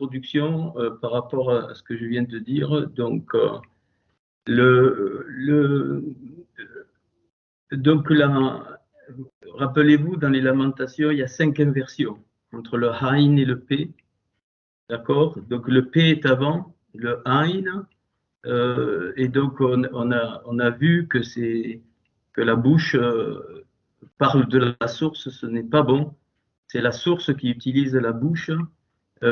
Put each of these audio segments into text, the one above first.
introduction par rapport à ce que je viens de dire. Donc, rappelez-vous, dans les lamentations, il y a 5 inversions entre le Aïn et le P. D'accord? Donc, le P est avant, le Aïn. Et donc, on a vu que la bouche parle de la source, ce n'est pas bon. C'est la source qui utilise la bouche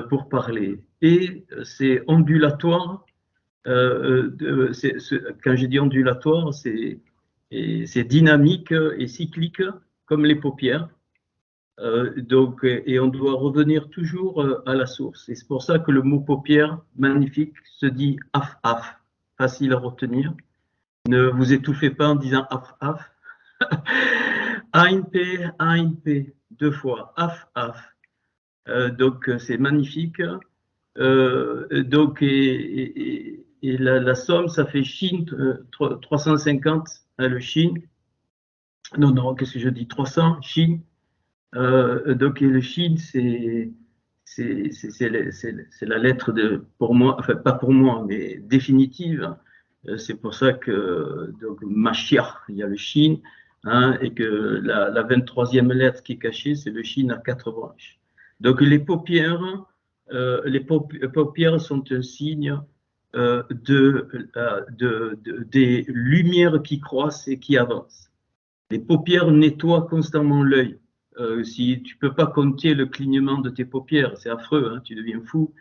pour parler. Et c'est ondulatoire. Quand je dis ondulatoire, c'est dynamique et cyclique, comme les paupières. Et on doit revenir toujours à la source. Et c'est pour ça que le mot paupière, magnifique, se dit af-af, facile à retenir. Ne vous étouffez pas en disant af-af. A-N-P, 2 fois, af-af. Donc c'est magnifique. Et la somme, ça fait Shin 350, le Shin. Non, qu'est-ce que je dis? 300, Shin. Donc, et le Shin, c'est la lettre pour moi, enfin pas pour moi, mais définitive. C'est pour ça que donc Mashiach, il y a le Shin, hein, et que la 23e lettre qui est cachée, c'est le Shin à 4 branches. Donc les paupières sont un signe des lumières qui croissent et qui avancent. Les paupières nettoient constamment l'œil. Si tu peux pas compter le clignement de tes paupières, c'est affreux, hein, tu deviens fou.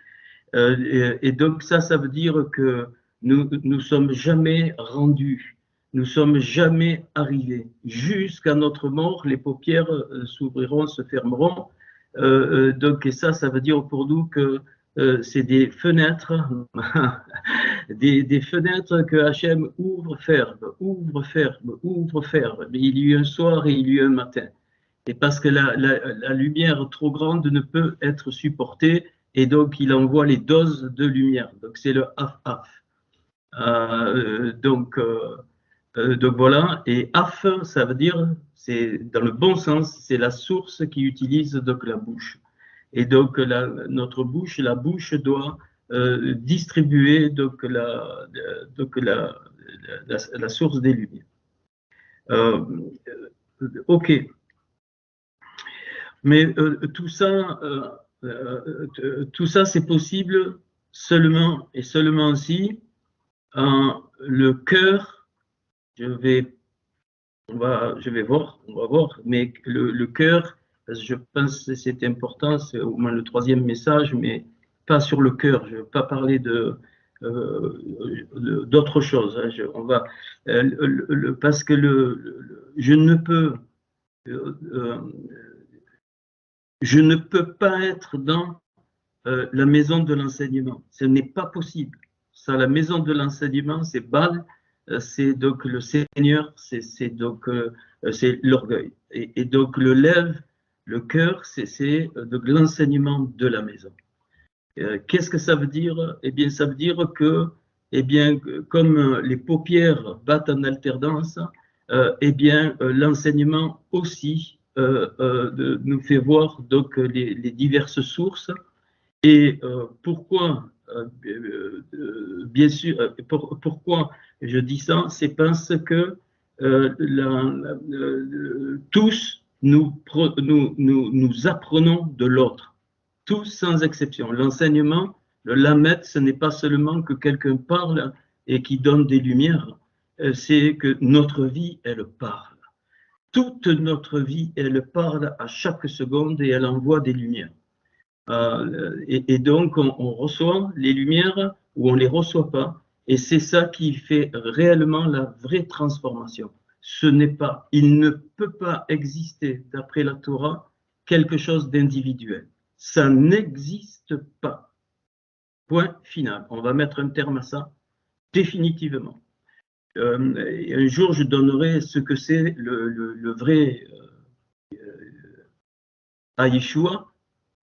Et donc ça veut dire que nous sommes jamais rendus, nous sommes jamais arrivés. Jusqu'à notre mort, les paupières s'ouvriront, se fermeront. Donc et ça veut dire pour nous que c'est des fenêtres, des fenêtres que Hachem ouvre, ferme, ouvre, ferme, ouvre, ferme. Mais il y a eu un soir et il y a eu un matin. Et parce que la lumière trop grande ne peut être supportée, et donc il envoie les doses de lumière. Donc c'est le af-af. Donc voilà. Et af, ça veut dire, c'est dans le bon sens, c'est la source qui utilise donc la bouche. Et donc notre bouche, la bouche doit distribuer donc la source des lumières. Ok. Mais tout ça, c'est possible seulement et seulement si le cœur, on va voir, mais le cœur, je pense que c'est important, c'est au moins le 3e message, mais pas sur le cœur. Je ne veux pas parler d'autre chose. Hein, parce que je ne peux pas être dans la maison de l'enseignement. Ce n'est pas possible. Ça, la maison de l'enseignement, c'est Baal, c'est donc le Seigneur, c'est l'orgueil. Et donc le cœur, c'est donc l'enseignement de la maison. Qu'est-ce que ça veut dire? Eh bien, ça veut dire que, comme les paupières battent en alternance, l'enseignement aussi nous fait voir donc les diverses sources. Et pourquoi, bien sûr, pourquoi je dis ça? C'est parce que tous nous apprenons de l'autre, tous sans exception. L'enseignement, le lamet, ce n'est pas seulement que quelqu'un parle et qui donne des lumières, c'est que notre vie, elle parle. Toute notre vie, elle parle à chaque seconde et elle envoie des lumières. Et donc, on reçoit les lumières ou on ne les reçoit pas. Et c'est ça qui fait réellement la vraie transformation. Il ne peut pas exister, d'après la Torah, quelque chose d'individuel. Ça n'existe pas. Point final. On va mettre un terme à ça définitivement. Un jour, je donnerai ce que c'est le vrai Yeshua,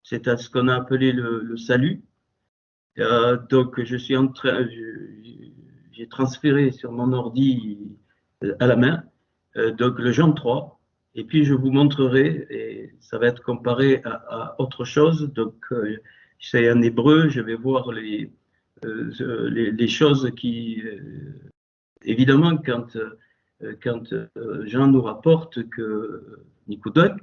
c'est à ce qu'on a appelé le salut. Donc, je suis en train, j'ai transféré sur mon ordi à la main, donc le Jean 3, et puis je vous montrerai, et ça va être comparé à autre chose. Donc, c'est en hébreu, je vais voir les choses qui, évidemment, quand Jean nous rapporte que Nicodème,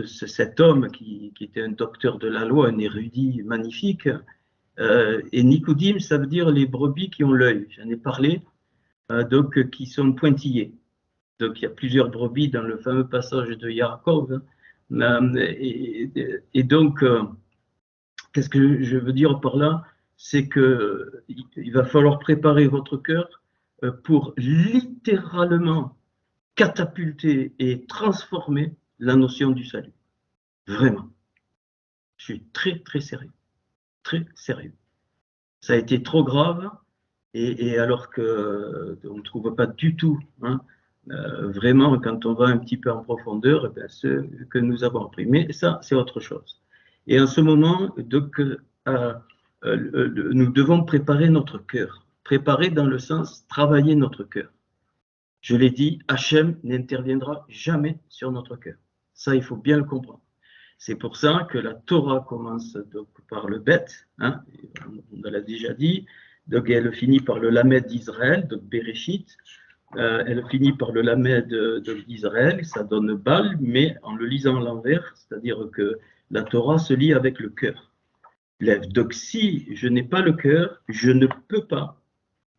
cet homme qui était un docteur de la loi, un érudit magnifique, et Nicodème, ça veut dire les brebis qui ont l'œil. J'en ai parlé, donc qui sont pointillés. Donc il y a plusieurs brebis dans le fameux passage de Yaakov. Et donc, qu'est-ce que je veux dire par là? C'est qu'il va falloir préparer votre cœur pour littéralement catapulter et transformer la notion du salut. Vraiment. Je suis très, très sérieux. Très sérieux. Ça a été trop grave, et alors qu'on ne trouve pas du tout, hein, vraiment, quand on va un petit peu en profondeur, eh bien, ce que nous avons appris. Mais ça, c'est autre chose. Et en ce moment, donc, nous devons préparer notre cœur. Préparer dans le sens travailler notre cœur. Je l'ai dit, Hachem n'interviendra jamais sur notre cœur. Ça, il faut bien le comprendre. C'est pour ça que la Torah commence donc par le Bet, hein, on l'a déjà dit, donc elle finit par le Lamed d'Israël, donc Bereshit, elle finit par le Lamed d'Israël, ça donne Bal, mais en le lisant à l'envers, c'est-à-dire que la Torah se lit avec le cœur. Donc si je n'ai pas le cœur, je ne peux pas.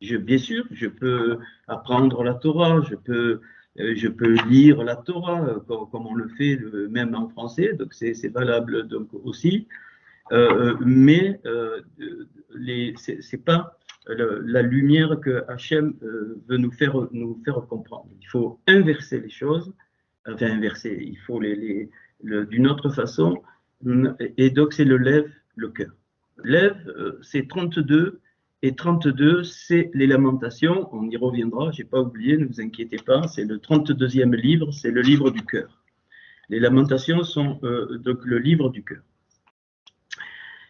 Bien sûr, je peux apprendre la Torah, je peux lire la Torah comme on le fait même en français, donc c'est valable donc aussi, mais c'est pas la lumière que Hachem veut nous faire comprendre. Il faut inverser les choses, enfin inverser, il faut d'une autre façon, et donc c'est le lève, le cœur. Lève, c'est 32. Et 32, c'est les Lamentations, on y reviendra, je n'ai pas oublié, ne vous inquiétez pas, c'est le 32e livre, c'est le livre du cœur. Les Lamentations sont donc le livre du cœur.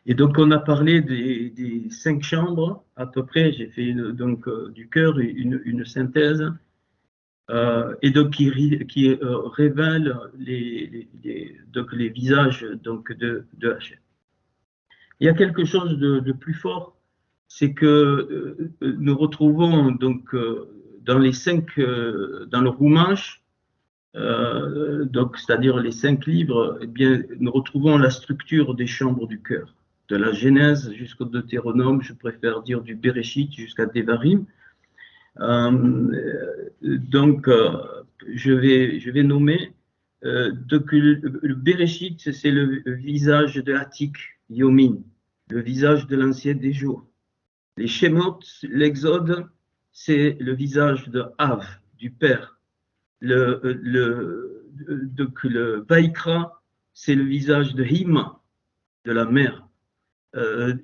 Et donc on a parlé des 5 chambres, à peu près, j'ai fait donc du cœur une synthèse, et donc qui révèle donc les visages donc de Hachem. Il y a quelque chose de plus fort, c'est que nous retrouvons donc dans les 5, dans le Roumash, donc c'est-à-dire les 5 livres, eh bien, nous retrouvons la structure des chambres du cœur, de la Genèse jusqu'au Deutéronome, je préfère dire du Bereshit jusqu'à Devarim. Donc, je vais nommer. Donc, le Bereshit, c'est le visage de Atik Yomin, le visage de l'ancien des jours. Les Shemot, l'Exode, c'est le visage de Av, du Père. Donc le Vaikra, c'est le visage de Hima, de la mère. Ce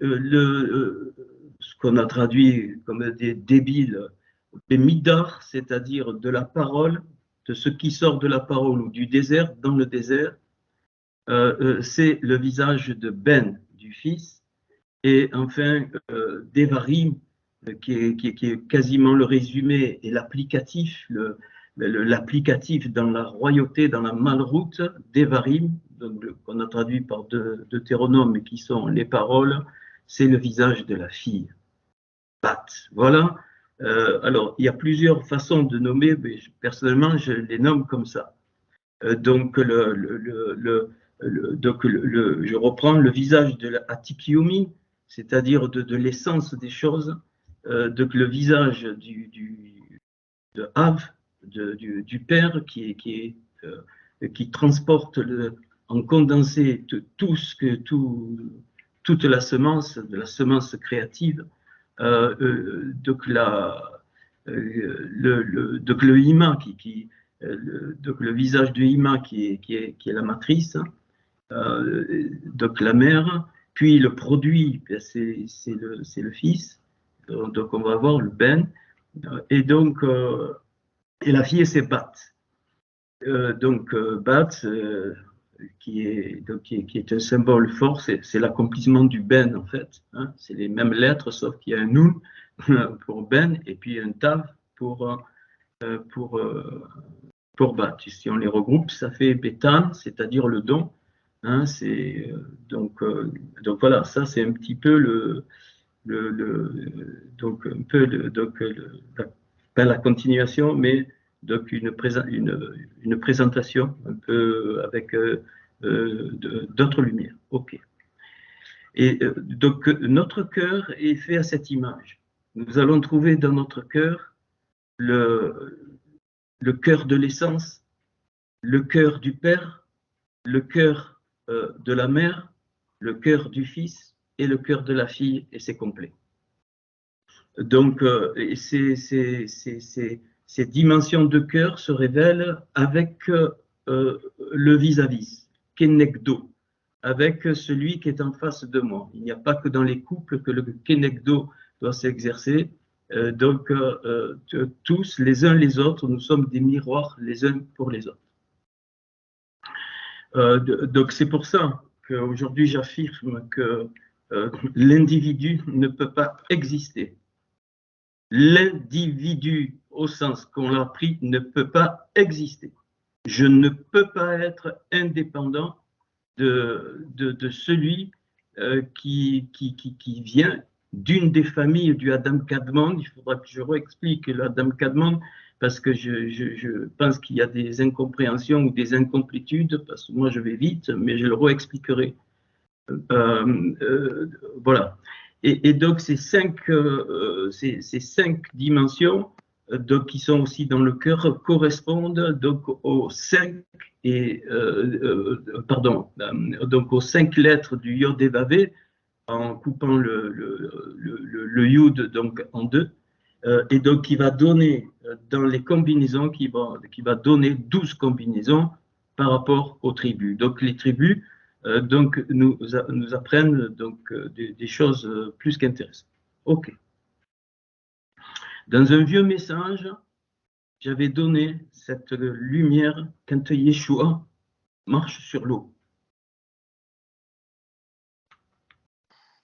qu'on a traduit comme des débiles, les Midar, c'est-à-dire de la parole, de ce qui sort de la parole ou du désert, dans le désert, c'est le visage de Ben, du Fils. Et enfin, Devarim, qui est quasiment le résumé et l'applicatif, l'applicatif dans la royauté, dans la malroute, Devarim, qu'on a traduit par Deutéronome, qui sont les paroles, c'est le visage de la fille. Bat. Voilà. Alors, il y a plusieurs façons de nommer, mais personnellement, je les nomme comme ça. Donc, je reprends le visage de l'Atikyomi, c'est-à-dire de l'essence des choses, donc le visage de Av, du Père, qui transporte en condensé toute la semence, de la semence créative, donc le Hima, donc le visage de Hima qui est la matrice, donc la mère, puis le produit, c'est le fils, donc on va voir le Ben, et donc et la fille c'est Bat. Donc Bat, qui est un symbole fort, c'est l'accomplissement du Ben en fait, hein, c'est les mêmes lettres sauf qu'il y a un Nun pour Ben et puis un Tav pour Bat. Si on les regroupe, ça fait Bétan, c'est-à-dire le don. Hein, donc voilà, ça c'est un petit peu donc un peu pas la continuation, mais donc une présentation un peu avec d'autres lumières. Ok. Et donc notre cœur est fait à cette image. Nous allons trouver dans notre cœur le cœur de l'essence, le cœur du Père, le cœur de la mère, le cœur du Fils et le cœur de la fille, et c'est complet. Donc, ces dimensions de cœur se révèlent avec le vis-à-vis, kenegdo, avec celui qui est en face de moi. Il n'y a pas que dans les couples que le kenegdo doit s'exercer. Donc, tous, les uns les autres, nous sommes des miroirs les uns pour les autres. Donc, c'est pour ça qu'aujourd'hui, j'affirme que l'individu ne peut pas exister. L'individu, au sens qu'on l'a pris, ne peut pas exister. Je ne peux pas être indépendant de celui qui vient d'une des familles du Adam Kadmon. Il faudra que je réexplique l'Adam Kadmon parce que je pense qu'il y a des incompréhensions ou des incomplétudes, parce que moi je vais vite, mais je le réexpliquerai. Voilà. Et donc ces cinq dimensions donc, qui sont aussi dans le cœur correspondent donc aux cinq donc aux cinq lettres du Yod et Vavé en coupant le Yud donc en deux et donc qui va donner dans les combinaisons qui va donner 12 combinaisons par rapport aux tribus. Donc les tribus donc nous apprennent donc des choses plus qu'intéressantes. Ok. Dans un vieux message, j'avais donné cette lumière quand Yeshua marche sur l'eau.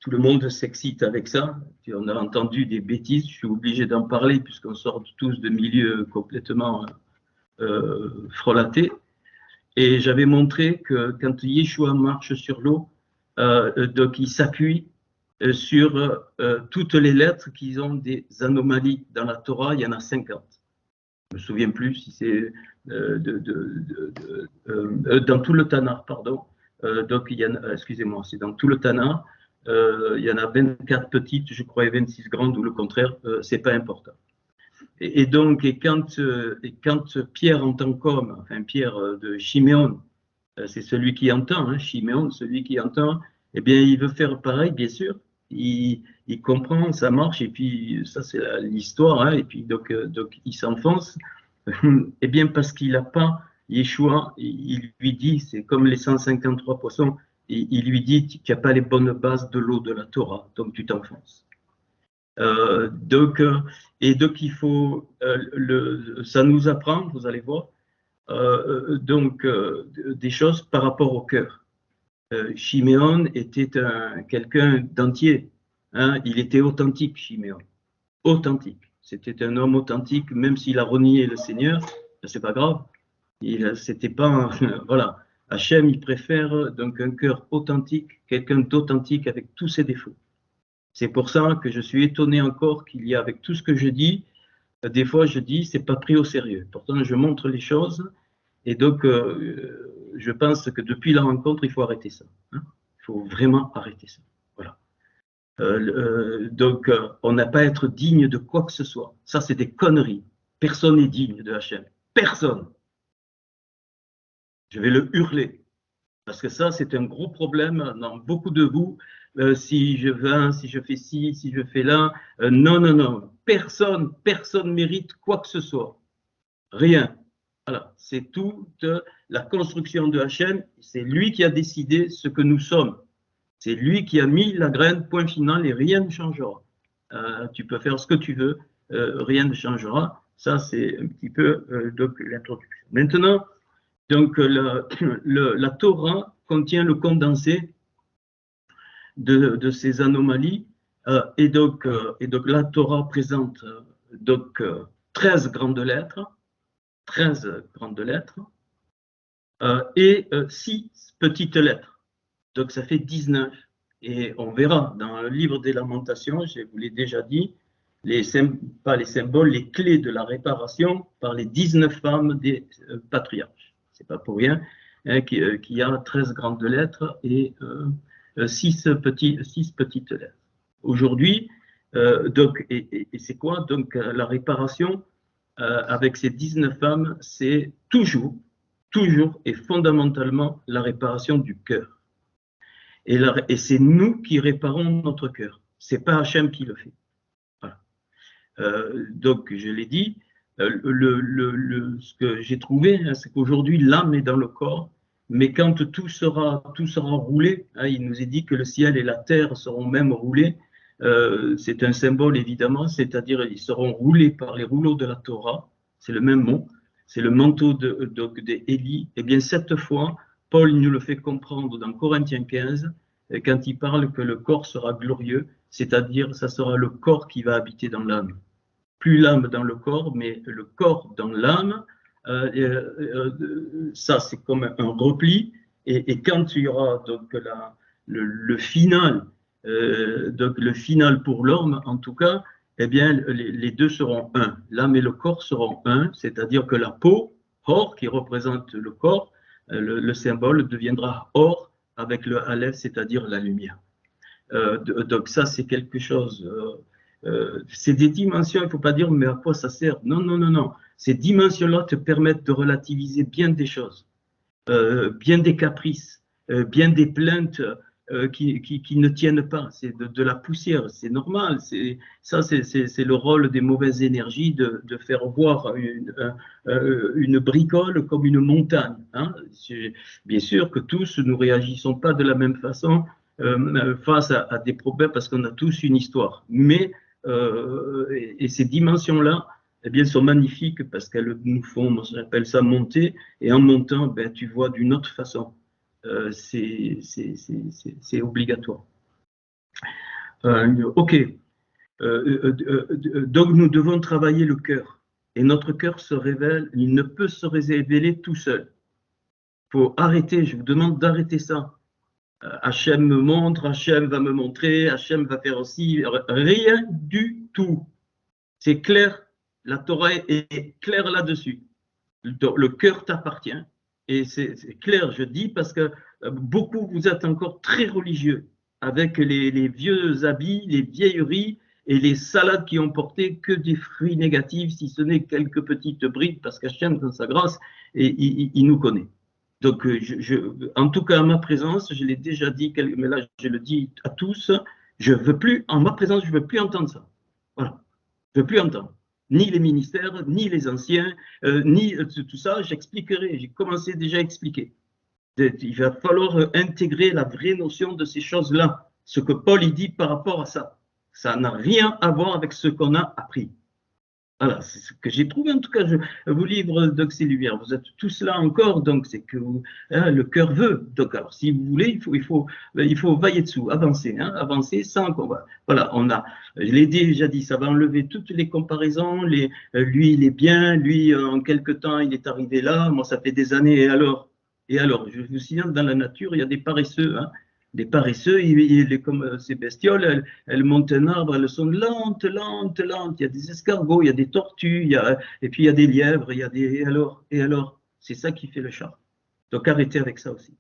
Tout le monde s'excite avec ça. On a entendu des bêtises, je suis obligé d'en parler puisqu'on sort tous de milieux complètement frelatés. Et j'avais montré que quand Yeshua marche sur l'eau, donc il s'appuie sur toutes les lettres qui ont des anomalies. Dans la Torah, il y en a 50. Je ne me souviens plus si c'est dans tout le Tanakh, pardon. Donc, il y en a, excusez-moi, c'est dans tout le Tanakh. Il y en a 24 petites, je crois, et 26 grandes, ou le contraire, c'est pas important. Et donc, quand Pierre entend comme, enfin Pierre de Chiméon, c'est celui qui entend, hein, Chiméon, celui qui entend, eh bien, il veut faire pareil, bien sûr. Il comprend, ça marche, et puis ça, c'est l'histoire, hein, et puis donc il s'enfonce. Eh bien, parce qu'il n'a pas Yeshua, il lui dit, c'est comme les 153 poissons, il lui dit qu'il n'y a pas les bonnes bases de l'eau de la Torah, donc tu t'enfonces. Donc il faut, ça nous apprend, vous allez voir, des choses par rapport au cœur. Chiméon était quelqu'un d'entier, hein, il était authentique, Chiméon, authentique. C'était un homme authentique, même s'il a renié le Seigneur, c'est pas grave. C'était pas, voilà. Hachem, il préfère donc un cœur authentique, quelqu'un d'authentique avec tous ses défauts. C'est pour ça que je suis étonné encore qu'il y a, avec tout ce que je dis, des fois je dis, c'est pas pris au sérieux. Pourtant, je montre les choses, et donc je pense que depuis la rencontre, il faut arrêter ça. Hein, il faut vraiment arrêter ça. Voilà. Donc, on n'a pas à être digne de quoi que ce soit. Ça, c'est des conneries. Personne n'est digne de Hachem. Personne. Je vais le hurler. Parce que ça, c'est un gros problème dans beaucoup de vous. Si je viens, si je fais ci, si je fais là. Non, non, non. Personne mérite quoi que ce soit. Rien. Voilà. C'est toute la construction de Hachem. C'est lui qui a décidé ce que nous sommes. C'est lui qui a mis la graine, point final, et rien ne changera. Tu peux faire ce que tu veux, rien ne changera. Ça, c'est un petit peu l'introduction. Maintenant, donc, la Torah contient le condensé de ces anomalies, et donc la Torah présente 13 grandes lettres, 13 grandes lettres, et 6 petites lettres. Donc ça fait 19. Et on verra dans le livre des Lamentations, je vous l'ai déjà dit, pas les symboles, les clés de la réparation par les 19 femmes des patriarches. C'est pas pour rien hein, qu'il y a 13 grandes lettres et 6 petites lettres. Aujourd'hui, donc, et c'est quoi? Donc la réparation avec ces 19 femmes, c'est toujours et fondamentalement la réparation du cœur. Et c'est nous qui réparons notre cœur. C'est pas Hachem qui le fait. Voilà. Donc, je l'ai dit, ce que j'ai trouvé, hein, c'est qu'aujourd'hui, l'âme est dans le corps, mais quand tout sera roulé, hein, il nous est dit que le ciel et la terre seront même roulés. C'est un symbole, évidemment, c'est-à-dire ils seront roulés par les rouleaux de la Torah, c'est le même mot, c'est le manteau d'Élie. Et bien, cette fois, Paul nous le fait comprendre dans Corinthiens 15, quand il parle que le corps sera glorieux, c'est-à-dire ça sera le corps qui va habiter dans l'âme. Plus l'âme dans le corps, mais le corps dans l'âme, ça c'est comme un repli. Et quand il y aura donc le final, donc le final pour l'homme en tout cas, eh bien les deux seront un. L'âme et le corps seront un, c'est-à-dire que la peau, or, qui représente le corps, le symbole deviendra or avec le aleph, c'est-à-dire la lumière. Donc ça, c'est quelque chose. C'est des dimensions, il ne faut pas dire, mais à quoi ça sert? Non, non, non, non. Ces dimensions-là te permettent de relativiser bien des choses, bien des caprices, bien des plaintes qui ne tiennent pas. C'est de la poussière, c'est normal. Ça, c'est le rôle des mauvaises énergies de faire voir une bricole comme une montagne. Hein. Bien sûr que tous, nous ne réagissons pas de la même façon face à des problèmes parce qu'on a tous une histoire. Mais et ces dimensions-là, eh bien, sont magnifiques parce qu'elles nous font, j'appelle ça monter, et en montant, ben, tu vois d'une autre façon. C'est obligatoire. Ok. Donc nous devons travailler le cœur. Et notre cœur se révèle, il ne peut se révéler tout seul. Il faut arrêter, je vous demande d'arrêter ça. Hachem me montre, Hachem va me montrer, Hachem va faire aussi. Rien du tout. C'est clair, la Torah est claire là-dessus. Le cœur t'appartient. Et c'est clair, je dis, parce que beaucoup, vous êtes encore très religieux, avec les vieux habits, les vieilleries et les salades qui ont porté que des fruits négatifs, si ce n'est quelques petites brides, parce qu'Hachem, dans sa grâce, il nous connaît. Donc, en tout cas, à ma présence, je l'ai déjà dit, mais là, je le dis à tous, je veux plus, en ma présence, je ne veux plus entendre ça. Voilà. Je ne veux plus entendre. Ni les ministères, ni les anciens, ni tout ça, j'expliquerai. J'ai commencé déjà à expliquer. Il va falloir intégrer la vraie notion de ces choses-là. Ce que Paul il dit par rapport à ça. Ça n'a rien à voir avec ce qu'on a appris. Voilà, c'est ce que j'ai trouvé. En tout cas, vos livres d'Auxiliaire, vous êtes tous là encore, donc c'est que le cœur veut. Donc, alors, si vous voulez, il faut vailler dessous, avancer, hein, avancer sans combat. Voilà, je l'ai déjà dit, ça va enlever toutes les comparaisons. Lui, il est bien, lui, en quelque temps, il est arrivé là. Moi, ça fait des années. Et alors, je vous signale, dans la nature, il y a des paresseux, hein. Des paresseux, comme ces bestioles, elles montent un arbre, elles sont lentes, lentes, lentes. Il y a des escargots, il y a des tortues, et puis il y a des lièvres, il y a des. Et alors, c'est ça qui fait le charme. Donc arrêtez avec ça aussi.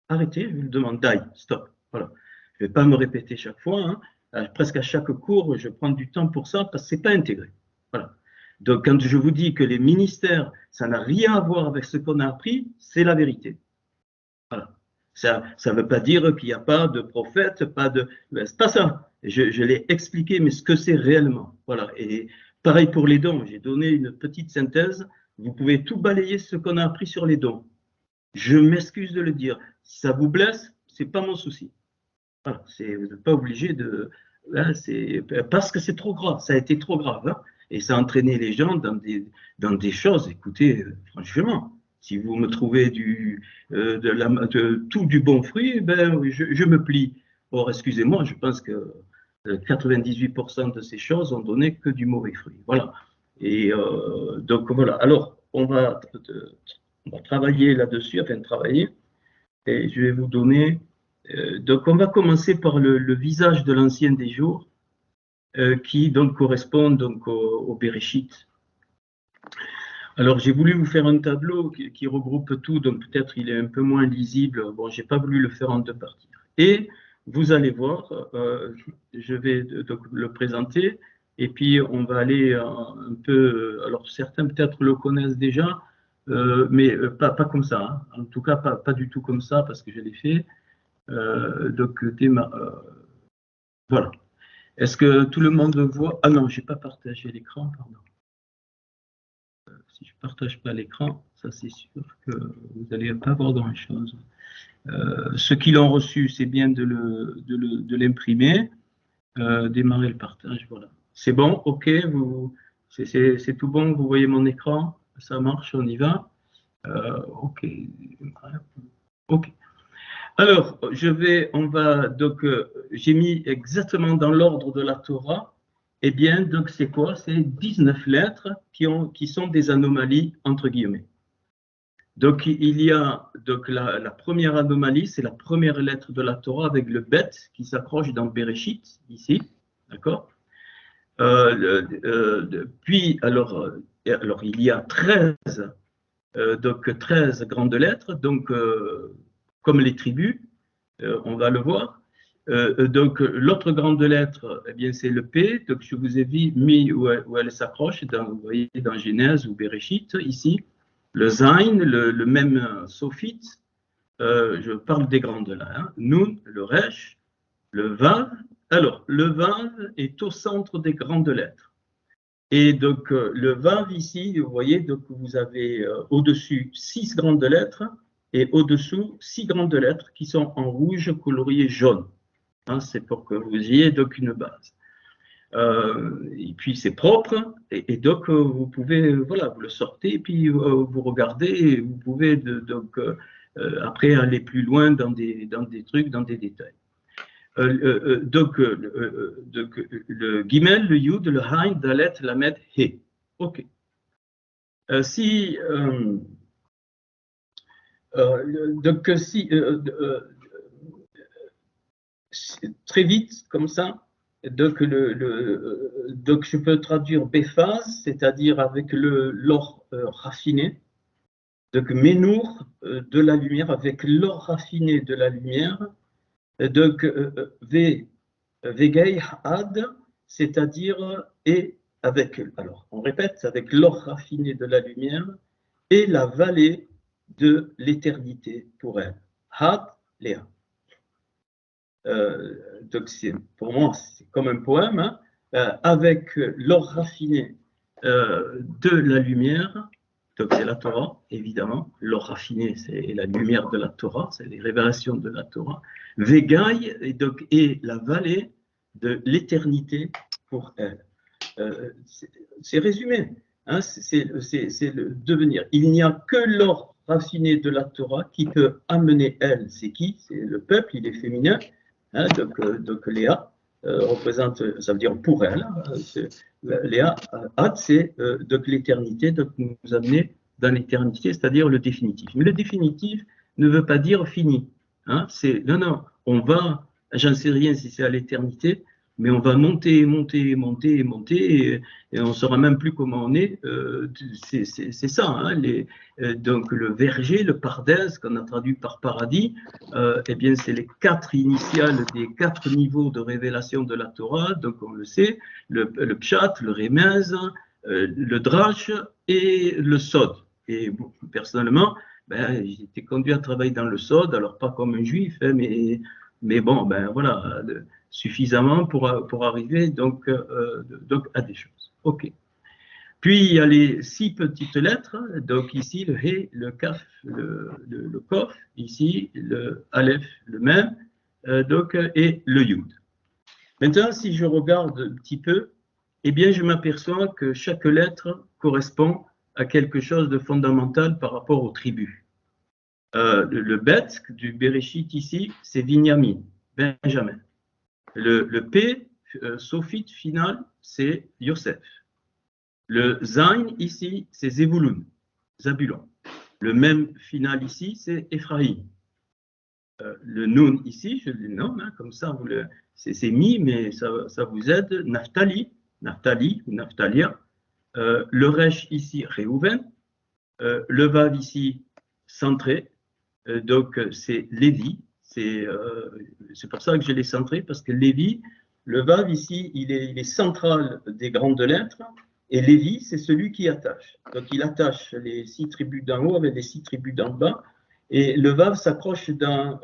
Arrêtez, je vous le demande, stop. Voilà. Je ne vais pas me répéter chaque fois. Hein. Presque à chaque cours, je prends du temps pour ça parce que ce n'est pas intégré. Voilà. Donc quand je vous dis que les ministères, ça n'a rien à voir avec ce qu'on a appris, c'est la vérité. Voilà. Ça ne veut pas dire qu'il n'y a pas de prophète, c'est pas ça. Je l'ai expliqué, mais ce que c'est réellement. Voilà. Et pareil pour les dons. J'ai donné une petite synthèse. Vous pouvez tout balayer ce qu'on a appris sur les dons. Je m'excuse de le dire. Si ça vous blesse, c'est pas mon souci. Voilà. Vous n'êtes pas obligé de. Hein, parce que c'est trop grave. Ça a été trop grave. Hein, et ça a entraîné les gens dans des choses. Écoutez, franchement. Si vous me trouvez tout du bon fruit, ben, je me plie. Or, excusez-moi, je pense que 98% de ces choses ont donné que du mauvais fruit. Voilà. Et donc, voilà. Alors, on va On va travailler là-dessus, enfin travailler, et je vais vous donner. Donc, on va commencer par le visage de l'ancien des jours, qui donc correspond donc au Béréchit. Alors, j'ai voulu vous faire un tableau qui regroupe tout, donc peut-être il est un peu moins lisible. Bon, j'ai pas voulu le faire en deux parties. Et vous allez voir, je vais donc le présenter, et puis on va aller un peu. Alors, certains peut-être le connaissent déjà, mais pas comme ça. Hein. En tout cas, pas du tout comme ça, parce que je l'ai fait. Donc, voilà. Est-ce que tout le monde voit? Ah non, je n'ai pas partagé l'écran, pardon. Si je ne partage pas l'écran, ça c'est sûr que vous n'allez pas voir grand-chose. Ceux qui l'ont reçu, c'est bien de l'imprimer, démarrer le partage, voilà. C'est bon, ok, c'est tout bon, vous voyez mon écran, ça marche, on y va. Ok, ok. Alors, j'ai mis exactement dans l'ordre de la Torah. Eh bien, donc c'est quoi? C'est 19 lettres qui sont des anomalies, entre guillemets. Donc, il y a donc la première anomalie, c'est la première lettre de la Torah avec le bet qui s'accroche dans Bereshit, ici, d'accord? Puis, alors, il y a 13 grandes lettres, donc comme les tribus, on va le voir. Donc, l'autre grande lettre, eh bien, c'est le P. Donc, je vous ai mis où elle s'accroche, vous voyez, dans Genèse ou Bereshit, ici. Le Zain, le même Sophite, je parle des grandes là. Hein. Nun, le Resh, le Vav. Alors, le Vav est au centre des grandes lettres. Et donc, le Vav ici, vous voyez, donc vous avez au-dessus 6 grandes lettres et au-dessous 6 grandes lettres qui sont en rouge colorié jaune. Hein, c'est pour que vous ayez donc une base. Et puis c'est propre, et donc vous pouvez, voilà, vous le sortez, et puis vous regardez, et vous pouvez donc après aller plus loin dans des trucs, dans des détails. Donc le Gimel, le Yud, le Haïn, Dalet, Lamed, He. Ok. Très vite, comme ça, donc je peux traduire Béphase, c'est-à-dire avec l'or raffiné, donc Ménour de la lumière, avec l'or raffiné de la lumière, donc Vegei Had, c'est-à-dire et avec, alors on répète, avec l'or raffiné de la lumière et la vallée de l'éternité pour elle. Had, Léa. Donc pour moi, c'est comme un poème, hein, avec l'or raffiné de la lumière, donc c'est la Torah, évidemment, l'or raffiné, c'est la lumière de la Torah, c'est les révélations de la Torah, Vegaï, et la vallée de l'éternité pour elle. C'est résumé, hein, c'est le devenir. Il n'y a que l'or raffiné de la Torah qui peut amener elle, c'est qui? C'est le peuple, il est féminin. Hein, donc Léa représente, ça veut dire pour elle. Léa, Ad, c'est donc l'éternité, donc nous amener dans l'éternité, c'est-à-dire le définitif. Mais le définitif ne veut pas dire fini. Hein, non, on va, j'en sais rien si c'est à l'éternité, mais on va monter, monter, monter, monter, et on ne saura même plus comment on est. C'est ça, hein, donc le verger, le pardès, qu'on a traduit par paradis, eh bien c'est les 4 initiales des 4 niveaux de révélation de la Torah, donc on le sait, le pshat, le remez, le drash et le sod. Et bon, personnellement, j'ai été conduit à travailler dans le sod, alors pas comme un juif, hein, mais bon, voilà, suffisamment pour arriver donc à des choses. Ok. Puis il y a les 6 petites lettres, donc ici le He, le Kaf, le Kof, ici le Aleph, le Mem, et le Yud. Maintenant, si je regarde un petit peu, eh bien je m'aperçois que chaque lettre correspond à quelque chose de fondamental par rapport aux tribus. Le Bet du Bereshit ici, c'est Binyamin, Benjamin. Le P, sophite final, c'est Yosef. Le Zain ici, c'est Zebulun, Zabulon. Le même final ici, c'est Ephraïm. Le Nun ici, je le nomme, hein, comme ça, c'est mis, mais ça vous aide. Naphtali, Naphtali ou Naphtalia. Le Resh ici, Réhouven. Le Vav ici, centré. Donc, c'est Lévi. C'est pour ça que je l'ai centré, parce que Lévi, le Vav ici, il est central des grandes lettres. Et Lévi, c'est celui qui attache. Donc, il attache les 6 tribus d'en haut avec les 6 tribus d'en bas. Et le Vav s'accroche dans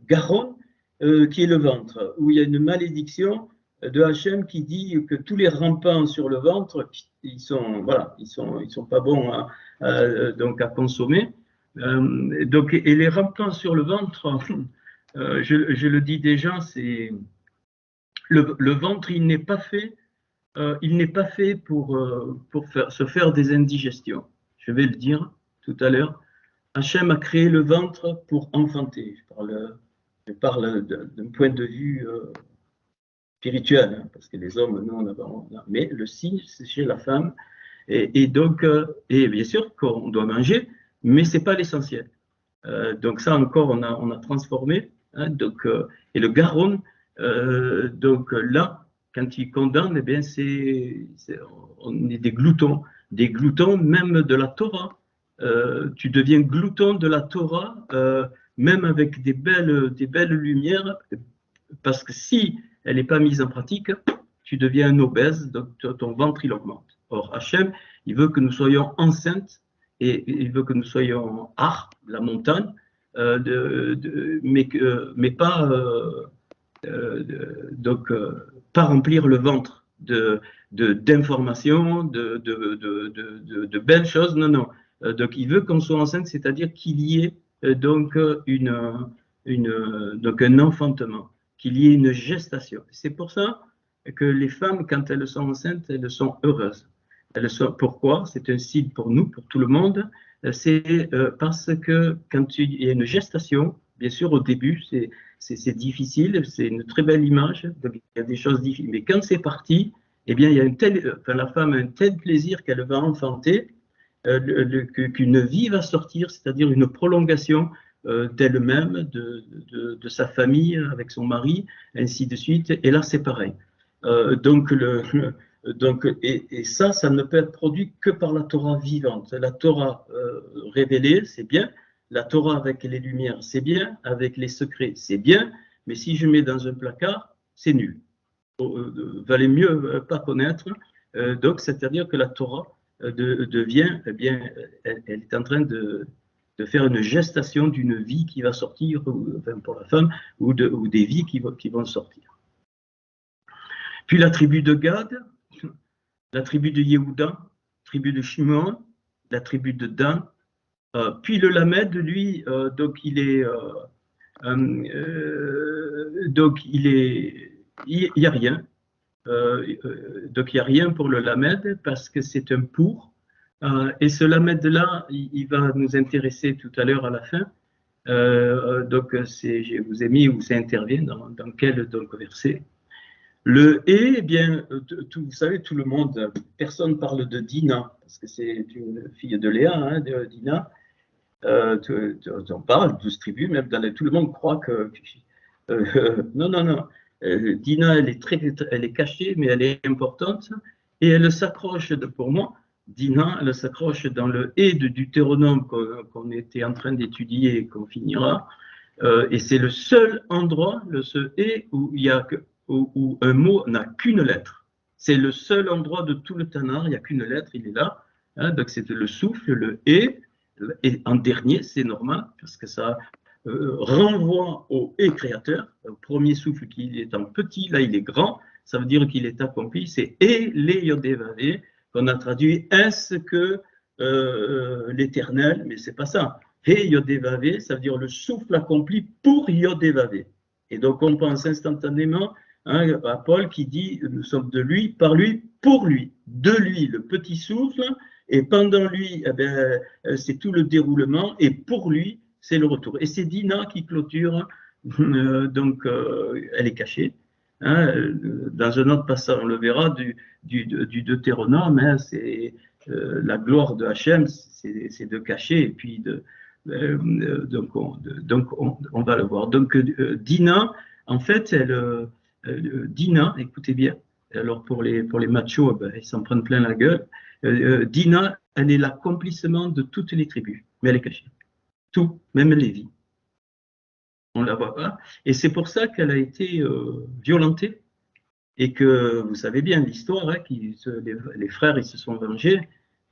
Garon, qui est le ventre, où il y a une malédiction de Hachem qui dit que tous les rampants sur le ventre, ils sont pas bons donc à consommer. Donc, et les rampants sur le ventre, je le dis déjà, c'est le ventre, il n'est pas fait pour se faire des indigestions. Je vais le dire tout à l'heure. Hachem a créé le ventre pour enfanter. Je parle d'un point de vue spirituel, hein, parce que les hommes, nous, mais le signe, c'est chez la femme. Et donc, et bien sûr qu'on doit manger, mais ce n'est pas l'essentiel. Donc ça encore, on a transformé. Hein, donc, et le Garon, donc là, quand il condamne, eh bien, on est des gloutons même de la Torah. Tu deviens glouton de la Torah, même avec des belles lumières, parce que si elle n'est pas mise en pratique, tu deviens un obèse, donc ton ventre il augmente. Or, Hachem, il veut que nous soyons enceintes et il veut que nous soyons la montagne, mais pas donc pas remplir le ventre d'informations, de belles choses. Non. Donc, il veut qu'on soit enceinte, c'est-à-dire qu'il y ait donc donc un enfantement, qu'il y ait une gestation. C'est pour ça que les femmes, quand elles sont enceintes, elles sont heureuses. Pourquoi? C'est un signe pour nous, pour tout le monde. C'est parce que quand il y a une gestation, bien sûr, au début, c'est difficile, c'est une très belle image, donc il y a des choses difficiles. Mais quand c'est parti, eh bien, il y a la femme a un tel plaisir qu'elle va enfanter, qu'une vie va sortir, c'est-à-dire une prolongation d'elle-même, de sa famille, avec son mari, ainsi de suite. Et là, c'est pareil. Donc, et ça ne peut être produit que par la Torah vivante. La Torah révélée, c'est bien. La Torah avec les lumières, c'est bien. Avec les secrets, c'est bien. Mais si je mets dans un placard, c'est nul. Valait mieux pas connaître. Donc, c'est-à-dire que la Torah devient, eh bien, elle est en train de faire une gestation d'une vie qui va sortir, enfin pour la femme, ou des vies qui vont sortir. Puis la tribu de Gad, la tribu de Yehuda, la tribu de Shimon, la tribu de Dan, puis le Lamed, lui, donc il n'y a rien. Donc il n'y a rien pour le Lamed parce que c'est un pour. Et ce Lamed-là, il va nous intéresser tout à l'heure à la fin. Donc je vous ai mis où ça intervient, dans quel donc, verset. Le et, eh bien, vous savez, tout le monde, personne parle de Dina, parce que c'est une fille de Léa, hein, de Dina. On parle, 12 tribus, même tout le monde croit que. Non. Dina, elle est cachée, mais elle est importante. Et elle s'accroche, pour moi, Dina, elle s'accroche dans le et de Deutéronome qu'on était en train d'étudier et qu'on finira. Et c'est le seul endroit, ce et, où un mot n'a qu'une lettre. C'est le seul endroit de tout le Tanakh, il n'y a qu'une lettre, il est là. Hein, donc c'est le souffle, le et en dernier, c'est normal, parce que ça renvoie au et créateur. Au premier souffle qui est en petit, là il est grand, ça veut dire qu'il est accompli. C'est et les yodévavé, qu'on a traduit est-ce que l'éternel, mais c'est pas ça. Et yodévavé, ça veut dire le souffle accompli pour yodévavé. Et donc on pense instantanément à Paul qui dit nous sommes de lui, par lui, pour lui, de lui, le petit souffle, et pendant lui, eh bien, c'est tout le déroulement, et pour lui, c'est le retour. Et c'est Dina qui clôture, donc elle est cachée. Hein, dans un autre passage, on le verra, du Deutéronome, hein, la gloire de Hachem, c'est de cacher, et puis donc on va le voir. Donc Dina, en fait, Dina, écoutez bien, alors pour les machos, ben, ils s'en prennent plein la gueule. Dina, elle est l'accomplissement de toutes les tribus, mais elle est cachée. Tout, même Lévi. On ne la voit pas. Et c'est pour ça qu'elle a été violentée. Et que vous savez bien l'histoire, hein, les frères ils se sont vengés.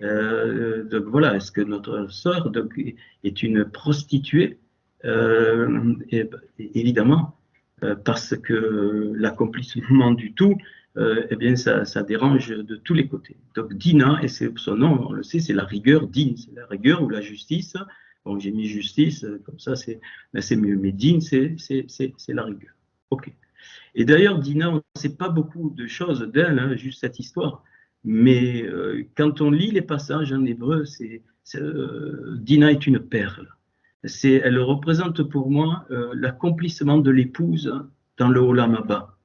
Donc voilà, est-ce que notre sœur est une prostituée? Évidemment, parce que l'accomplissement du tout, eh bien ça dérange de tous les côtés. Donc Dina, et c'est son nom, on le sait, c'est la rigueur, Din, c'est la rigueur ou la justice. Bon, j'ai mis justice, comme ça c'est mieux, mais Din, c'est la rigueur. Ok. Et d'ailleurs, Dina, on ne sait pas beaucoup de choses d'elle, hein, juste cette histoire. Mais quand on lit les passages en hébreu, Dina est une perle. Elle représente pour moi l'accomplissement de l'épouse dans le Olam Haba.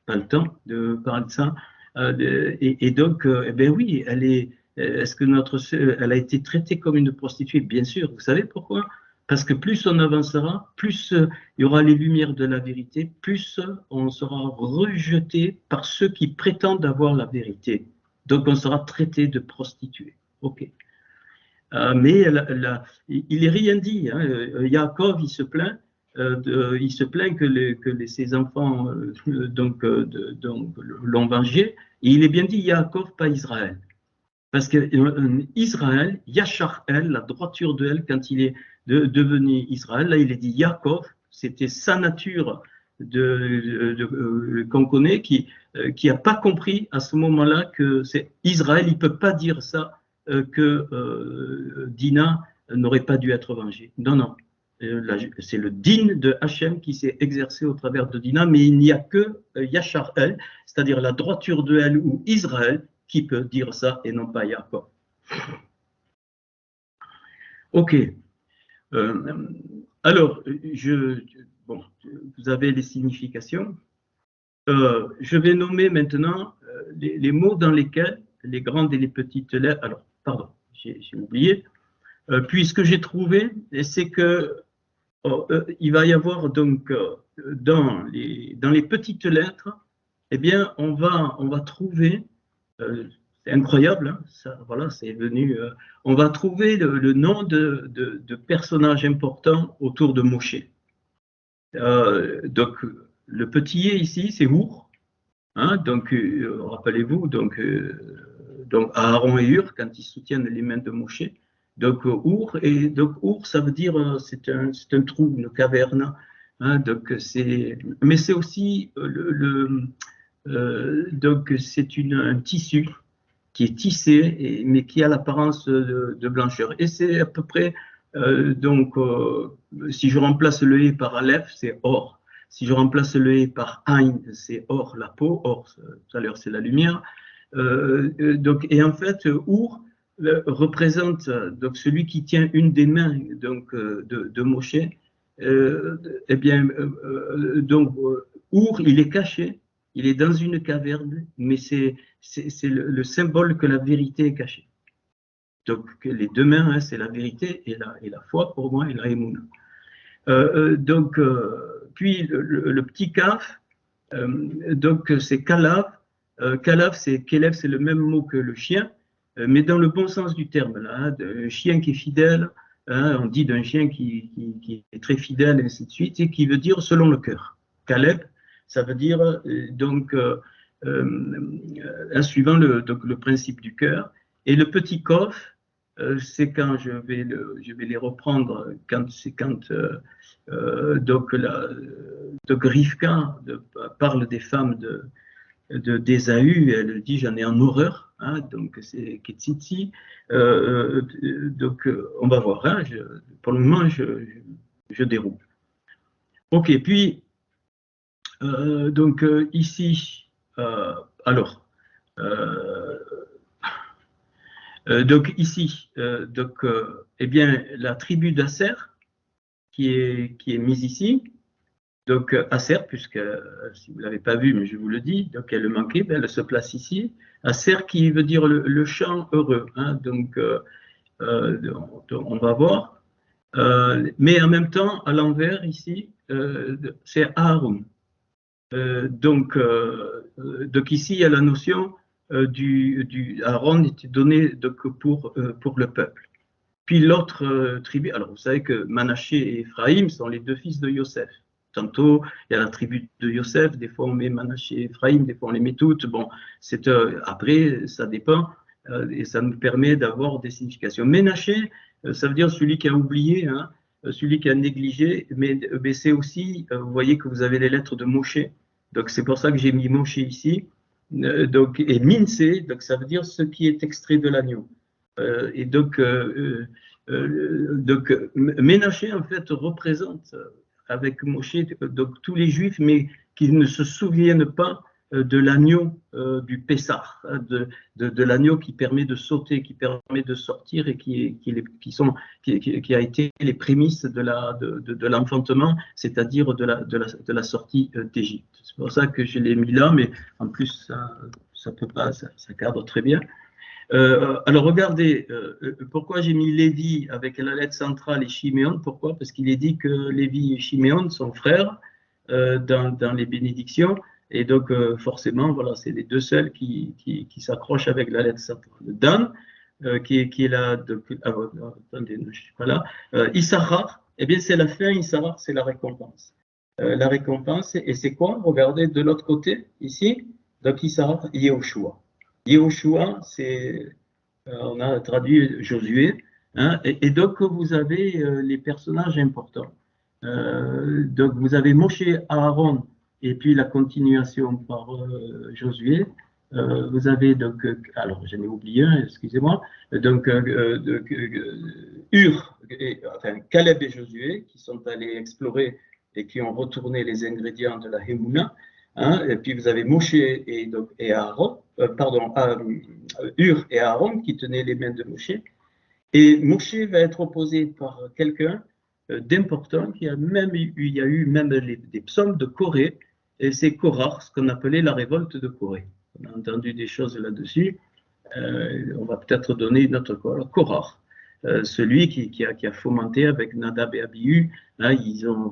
Pas le temps de parler de ça. Et donc, eh bien oui, est-ce que elle a été traitée comme une prostituée? Bien sûr. Vous savez pourquoi? Parce que plus on avancera, plus il y aura les lumières de la vérité, plus on sera rejeté par ceux qui prétendent avoir la vérité. Donc on sera traité de prostituée. Ok. Mais il n'est rien dit. Hein. Yaakov, il se plaint. Il se plaint que ses enfants l'ont vengé. Et il est bien dit Yaakov, pas Israël. Parce que Israël, Yachar El, la droiture de elle, quand il est devenu Israël, là il est dit Yaakov, c'était sa nature qu'on connaît, qui n'a pas compris à ce moment-là que c'est Israël, il ne peut pas dire ça, que Dina n'aurait pas dû être vengée. Non, non. C'est le din de Hachem qui s'est exercé au travers de Dina, mais il n'y a que Yachar El, c'est-à-dire la droiture de elle ou Israël, qui peut dire ça et non pas Yaakov. Ok. Alors, bon, vous avez les significations. Je vais nommer maintenant les mots dans lesquels les grandes et les petites lettres. Alors, pardon, j'ai oublié. Puis ce que j'ai trouvé, c'est que il va y avoir donc dans les petites lettres, eh bien, on va trouver, c'est incroyable, hein, ça, voilà, c'est venu. On va trouver le nom de personnages importants autour de Moshe. Donc, le petit ici, c'est Our. Hein, donc, rappelez-vous, donc Aaron et Hur, quand ils soutiennent les mains de Moshe. Donc, Our, et donc Our, ça veut dire, c'est un trou, une caverne. Hein, donc, mais c'est aussi donc c'est un tissu qui est tissé, mais qui a l'apparence de blancheur. Et c'est à peu près, si je remplace le E par Aleph, c'est or. Si je remplace le E par Ain, c'est or, la peau. Or, tout à l'heure, c'est la lumière. Donc, et en fait, Our représente donc celui qui tient une des mains donc de Moshe. Eh bien, donc Our, il est caché, il est dans une caverne, mais c'est le symbole que la vérité est cachée. Donc les deux mains, hein, c'est la vérité et la foi pour moi et la émouna. Donc puis le petit kaf, donc c'est kalav. Kalav, c'est Kélev, c'est le même mot que le chien, mais dans le bon sens du terme. Là, hein, un chien qui est fidèle, hein, on dit d'un chien qui est très fidèle, et ainsi de suite, et qui veut dire selon le cœur. Kaleb, ça veut dire donc suivant le principe du cœur. Et le petit kof, c'est quand je vais les reprendre, quand donc Rivka parle des femmes d'Ésaü, elle dit j'en ai en horreur, hein, donc c'est Ketsitsi. Donc on va voir, hein, pour le moment je déroule. Ok, puis donc ici, alors, donc ici, eh bien la tribu d'Asser qui est mise ici, Donc, Aser, puisque si vous ne l'avez pas vu, mais je vous le dis, donc elle manquait, ben, elle se place ici. Aser qui veut dire le chant heureux. Hein, donc, on va voir. Mais en même temps, à l'envers, ici, c'est Aaron. Donc ici, il y a la notion Aaron était donné donc, pour le peuple. Puis l'autre tribu, alors vous savez que Manaché et Ephraïm sont les deux fils de Yosef. Tantôt, il y a la tribu de Yosef, des fois on met Manaché et Ephraïm, des fois on les met toutes. Bon, après, ça dépend et ça nous permet d'avoir des significations. Ménaché, ça veut dire celui qui a oublié, hein, celui qui a négligé, mais c'est aussi, vous voyez que vous avez les lettres de Moshe. Donc c'est pour ça que j'ai mis Moshe ici. Donc, et Minsé, donc ça veut dire ce qui est extrait de l'agneau. Et donc, Ménaché, en fait, représente avec Moshe donc, tous les Juifs, mais qui ne se souviennent pas de l'agneau du Pessah, de l'agneau qui permet de sauter, qui permet de sortir et qui a été les prémices de l'enfantement, c'est-à-dire de la sortie d'Égypte. C'est pour ça que je l'ai mis là, mais en plus, ça peut pas, ça cadre très bien. Alors regardez, pourquoi j'ai mis Lévi avec la lettre centrale et Chiméon. Pourquoi? Parce qu'il est dit que Lévi et Chiméon sont frères dans les bénédictions. Et donc forcément, voilà, c'est les deux seuls qui s'accrochent avec la lettre centrale. Dan, qui est là, attendez, je ne suis pas là. Issachar, eh bien c'est la fin, Issachar, c'est la récompense. La récompense, et c'est quoi? Regardez de l'autre côté, ici, donc Issachar, Yehoshua. Yehoshua, on a traduit Josué, hein, et donc vous avez les personnages importants. Donc vous avez Moshe, Aaron, et puis la continuation par Josué. Vous avez donc, alors j'en ai oublié un, excusez-moi, donc Caleb et Josué qui sont allés explorer et qui ont retourné les ingrédients de la Hémouna. Hein, et puis vous avez Moshe et Aaron, Hur et Aaron qui tenaient les mains de Moshe. Et Moshe va être opposé par quelqu'un d'important il y a eu même des psaumes de Corée, et c'est Korah, ce qu'on appelait la révolte de Corée. On a entendu des choses là-dessus. On va peut-être donner une autre Korah. Celui qui a fomenté avec Nadab et Abihu, hein, ils ont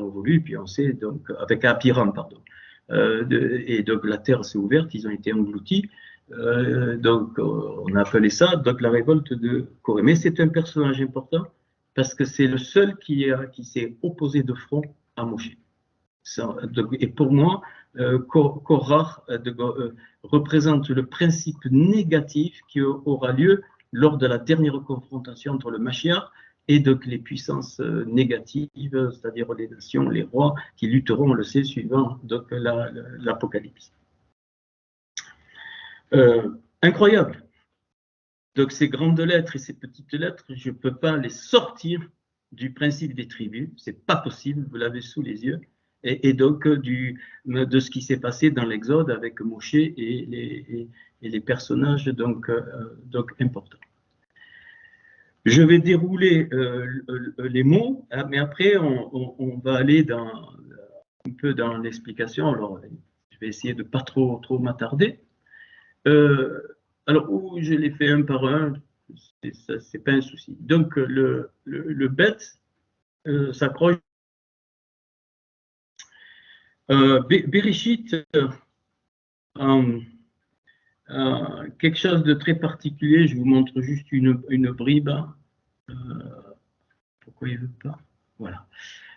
voulu, puis on sait, donc, avec Apiram, pardon. Et donc la terre s'est ouverte, ils ont été engloutis. Donc on a appelé ça donc la révolte de Corée. Mais c'est un personnage important parce que c'est le seul qui s'est opposé de front à Moshe. Et pour moi, Korah représente le principe négatif qui aura lieu lors de la dernière confrontation entre le Mashiach et donc les puissances négatives, c'est-à-dire les nations, les rois, qui lutteront, on le sait, suivant donc l'Apocalypse. Incroyable. Donc ces grandes lettres et ces petites lettres, je ne peux pas les sortir du principe des tribus, c'est pas possible, vous l'avez sous les yeux, et donc de ce qui s'est passé dans l'Exode avec Moshe et les personnages donc importants. Je vais dérouler les mots, mais après on va aller un peu dans l'explication. Alors je vais essayer de pas trop m'attarder. Alors où je les fais un par un, c'est pas un souci. Donc le bête s'accroche. Bereshit, quelque chose de très particulier. Je vous montre juste une bribe. Pourquoi il veut pas? Voilà.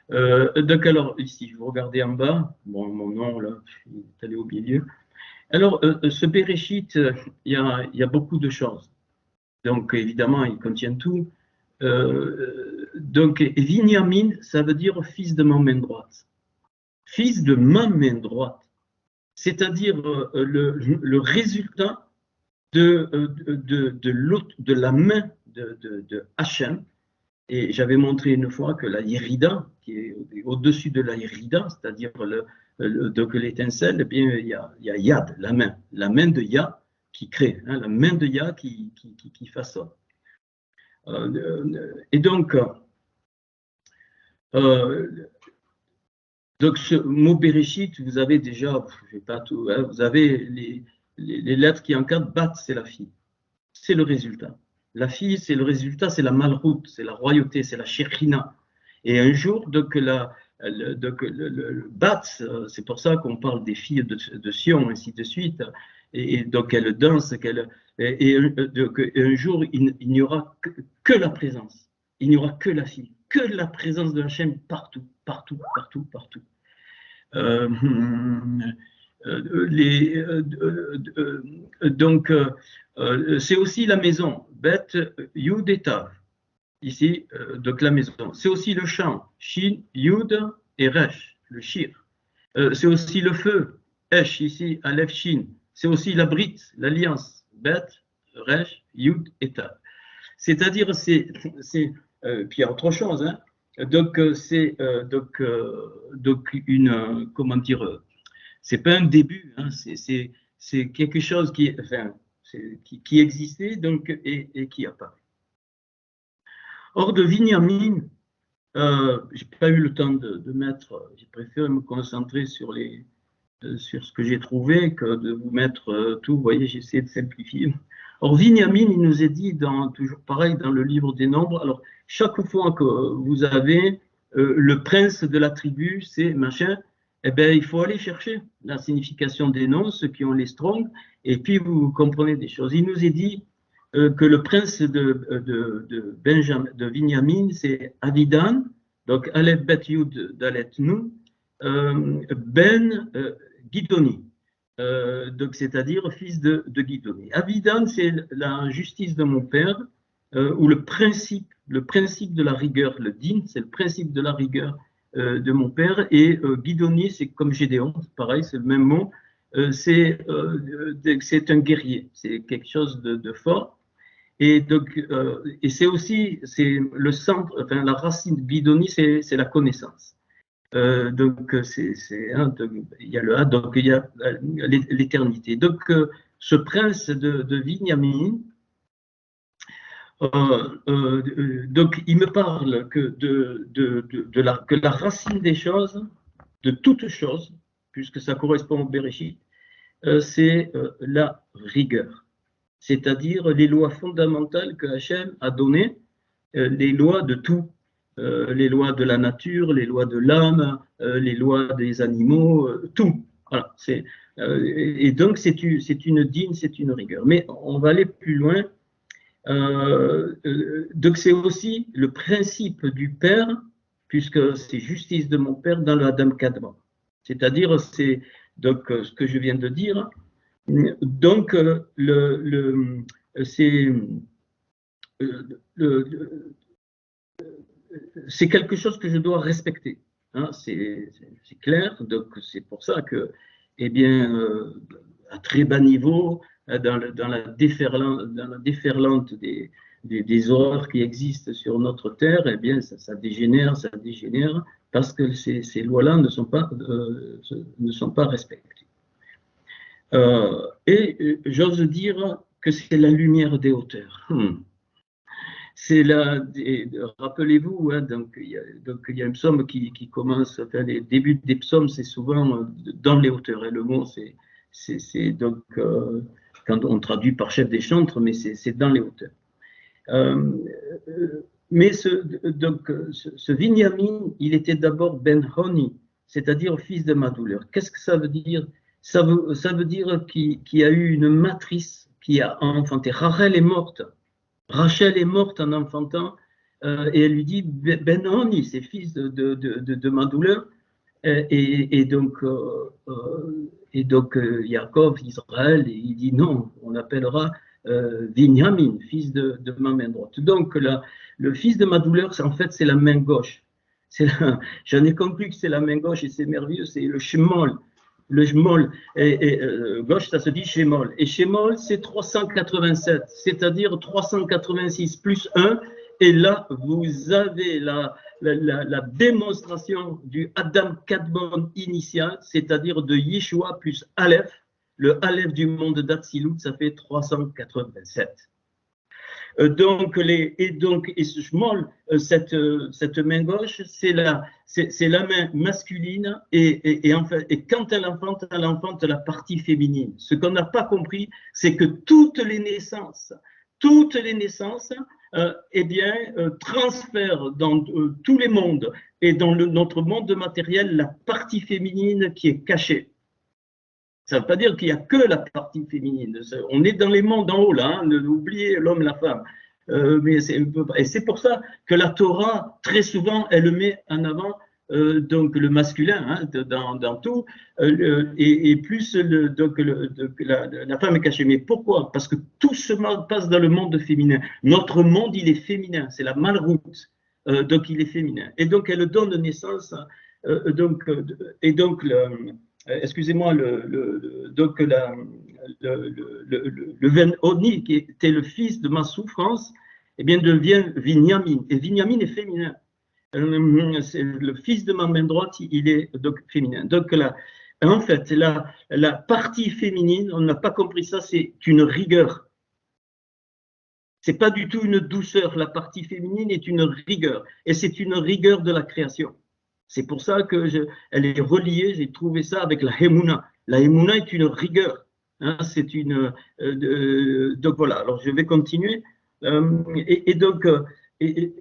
Donc alors ici, vous regardez en bas. Bon, mon nom là, il est allé au milieu. Alors ce Bereshit, il y a beaucoup de choses. Donc évidemment, il contient tout. Donc Binyamin, ça veut dire fils de ma main droite. Fils de ma main droite. C'est-à-dire le résultat de la main de Hachem. Et j'avais montré une fois que la Yerida, qui est au-dessus de la Yerida, c'est-à-dire donc l'étincelle, eh bien, il y a Yad, la main de Yah qui crée, hein, la main de Yah qui façonne. Et donc, Donc, ce mot Bereshit, vous avez déjà, je vais pas tout, hein, vous avez les lettres qui encadrent Bat, c'est la fille. C'est le résultat. La fille, c'est le résultat, c'est la malroute, c'est la royauté, c'est la Shekhina. Et un jour, donc, le Bat, c'est pour ça qu'on parle des filles de Sion, ainsi de suite. Et donc, elles dansent, et un jour, il n'y aura que la présence. Il n'y aura que la fille, que la présence de Hachem partout, partout, partout, partout. Donc, c'est aussi la maison, Bet Yud et Tav, ici, donc la maison. C'est aussi le champ, Shin, Yud et Resh, le Shir. C'est aussi le feu, Esh, ici, Aleph, Shin. C'est aussi la Brit, l'alliance, Bet, Resh, Yud et Tav. C'est-à-dire, puis il y a autre chose, hein. Donc, c'est donc une, comment dire, c'est pas un début, hein, c'est quelque chose qui, enfin, qui existait donc, et qui apparaît. Or, de Binyamin, j'ai pas eu le temps de mettre, j'ai préféré me concentrer sur ce que j'ai trouvé que de vous mettre tout. Vous voyez, j'ai essayé de simplifier. Or, Binyamin, il nous est dit, toujours pareil, dans le livre des Nombres, alors, chaque fois que vous avez le prince de la tribu, c'est machin, eh bien, il faut aller chercher la signification des noms, ceux qui ont les strongs, et puis vous comprenez des choses. Il nous est dit que le prince de Binyamin, c'est Avidan, donc Aleph Bet Yud Dalet Nun, Ben Gidoni, donc c'est-à-dire fils de Gidoni. Avidan, c'est la justice de mon père, ou le principe de la rigueur, le din, c'est le principe de la rigueur de mon père, et Gidoni, c'est comme Gédéon, pareil, c'est le même mot, c'est un guerrier, c'est quelque chose de fort. Et donc, et c'est aussi, c'est le centre, enfin la racine de Gidoni, c'est la connaissance. Donc, il y a le A, donc il y a l'éternité. Donc, ce prince de Binyamin, donc il me parle que que la racine des choses, de toutes choses, puisque ça correspond au Bereshit, c'est la rigueur, c'est-à-dire les lois fondamentales que Hachem a données, les lois de tout, les lois de la nature, les lois de l'âme, les lois des animaux, tout. Voilà, et donc c'est une dîme, c'est une rigueur. Mais on va aller plus loin. Donc c'est aussi le principe du Père, puisque c'est justice de mon Père dans le Adam Kadma. C'est-à-dire, c'est donc ce que je viens de dire. Donc, c'est quelque chose que je dois respecter. Hein, c'est clair. Donc, c'est pour ça que, eh bien, à très bas niveau, dans la déferlante des horreurs qui existent sur notre terre, eh bien, ça dégénère, parce que ces lois-là ne sont pas respectées. Et j'ose dire que c'est la lumière des hauteurs. C'est là, rappelez-vous, hein, donc il y a un psaume qui commence, enfin, les débuts des psaumes, c'est souvent dans les hauteurs. Et le mot, c'est donc, quand on traduit par chef des chantres, mais c'est dans les hauteurs. Mais ce Binyamin, il était d'abord Ben Honi, c'est-à-dire fils de ma douleur. Qu'est-ce que ça veut dire? Ça veut dire qu'il y a eu une matrice qui a enfanté. Rachel est morte. Rachel est morte en enfantant, et elle lui dit Ben Honi, c'est fils de ma douleur. Et donc Yaakov, Israël, il dit non, on l'appellera Binyamin, fils de ma main droite. Donc le fils de ma douleur, en fait, c'est la main gauche. J'en ai conclu que c'est la main gauche, et c'est merveilleux, c'est le Shemol. Le Shemol, gauche, ça se dit Shemol. Et Shemol, c'est 387, c'est-à-dire 386 plus 1. Et là, vous avez la démonstration du Adam Kadmon initial, c'est-à-dire de Yeshua plus Aleph. Le Aleph du monde d'Atsilut, ça fait 387. Et ce shmol, cette main gauche, c'est la main masculine, et quand elle enfante la partie féminine. Ce qu'on n'a pas compris, c'est que toutes les naissances, transfèrent dans tous les mondes et dans notre monde matériel la partie féminine qui est cachée. Ça ne veut pas dire qu'il n'y a que la partie féminine. On est dans les mondes en haut, là, oubliez l'homme et la femme. Et c'est pour ça que la Torah, très souvent, elle met en avant donc le masculin dans tout, et plus la femme est cachée. Mais pourquoi? Parce que tout se passe dans le monde féminin. Notre monde, il est féminin, c'est la malroute, donc il est féminin. Et donc elle donne naissance, excusez-moi, le Ben-Oni, qui était le fils de ma souffrance, eh bien devient Binyamin. Et Binyamin est féminin. C'est le fils de ma main droite, il est donc féminin. Donc là, en fait, la partie féminine, on n'a pas compris ça, c'est une rigueur. C'est pas du tout une douceur. La partie féminine est une rigueur, et c'est une rigueur de la création. C'est pour ça elle est reliée, j'ai trouvé ça avec la Emouna. La Emouna est une rigueur. Hein, donc voilà, alors je vais continuer.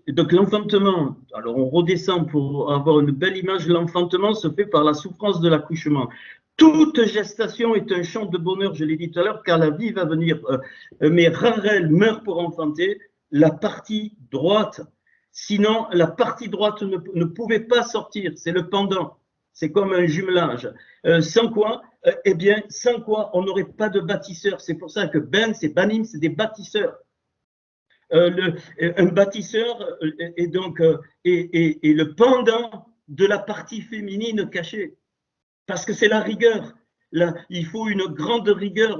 Donc l'enfantement, alors on redescend pour avoir une belle image. L'enfantement se fait par la souffrance de l'accouchement. Toute gestation est un chant de bonheur, je l'ai dit tout à l'heure, car la vie va venir. Mais Rarel meurt pour enfanter la partie droite. Sinon, la partie droite ne pouvait pas sortir. C'est le pendant. C'est comme un jumelage. Sans quoi, on n'aurait pas de bâtisseur. C'est pour ça que c'est Banim, c'est des bâtisseurs. Un bâtisseur est donc le pendant de la partie féminine cachée. Parce que c'est la rigueur. Là, il faut une grande rigueur.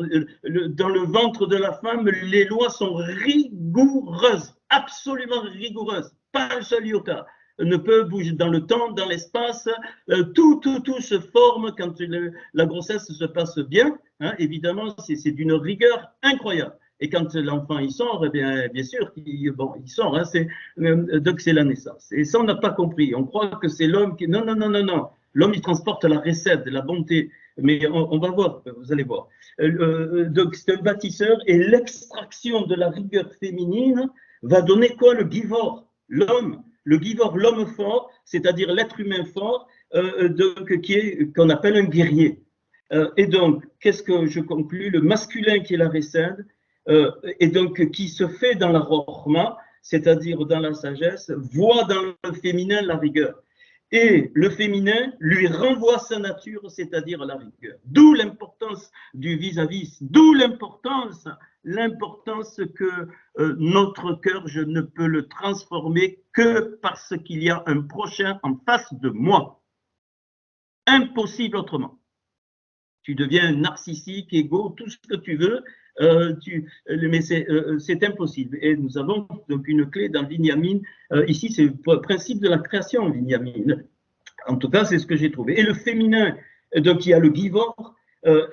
Dans le ventre de la femme, les lois sont rigoureuses, absolument rigoureuses. Pas un seul iota ne peut bouger dans le temps, dans l'espace. Tout se forme quand la grossesse se passe bien. Hein, évidemment, c'est d'une rigueur incroyable. Et quand l'enfant il sort, eh bien sûr, il sort. Hein, donc c'est la naissance. Et ça, on n'a pas compris. On croit que c'est l'homme qui. Non. L'homme, il transporte la recette, la bonté. Mais on va voir, vous allez voir. Donc c'est un bâtisseur, et l'extraction de la rigueur féminine va donner quoi? Le givor, l'homme. Le givor, l'homme fort, c'est-à-dire l'être humain fort, qu'on appelle un guerrier. Et donc, qu'est-ce que je conclus? Le masculin qui est la recède, et donc qui se fait dans la rochma, c'est-à-dire dans la sagesse, voit dans le féminin la rigueur. Et le féminin lui renvoie sa nature, c'est-à-dire la rigueur. D'où l'importance du vis-à-vis, d'où l'importance que notre cœur, je ne peux le transformer que parce qu'il y a un prochain en face de moi. Impossible autrement. Tu deviens narcissique, égo, tout ce que tu veux, mais c'est impossible. Et nous avons donc une clé dans Binyamin. Ici, c'est le principe de la création, Binyamin. En tout cas, c'est ce que j'ai trouvé. Et le féminin, donc il y a le givor, le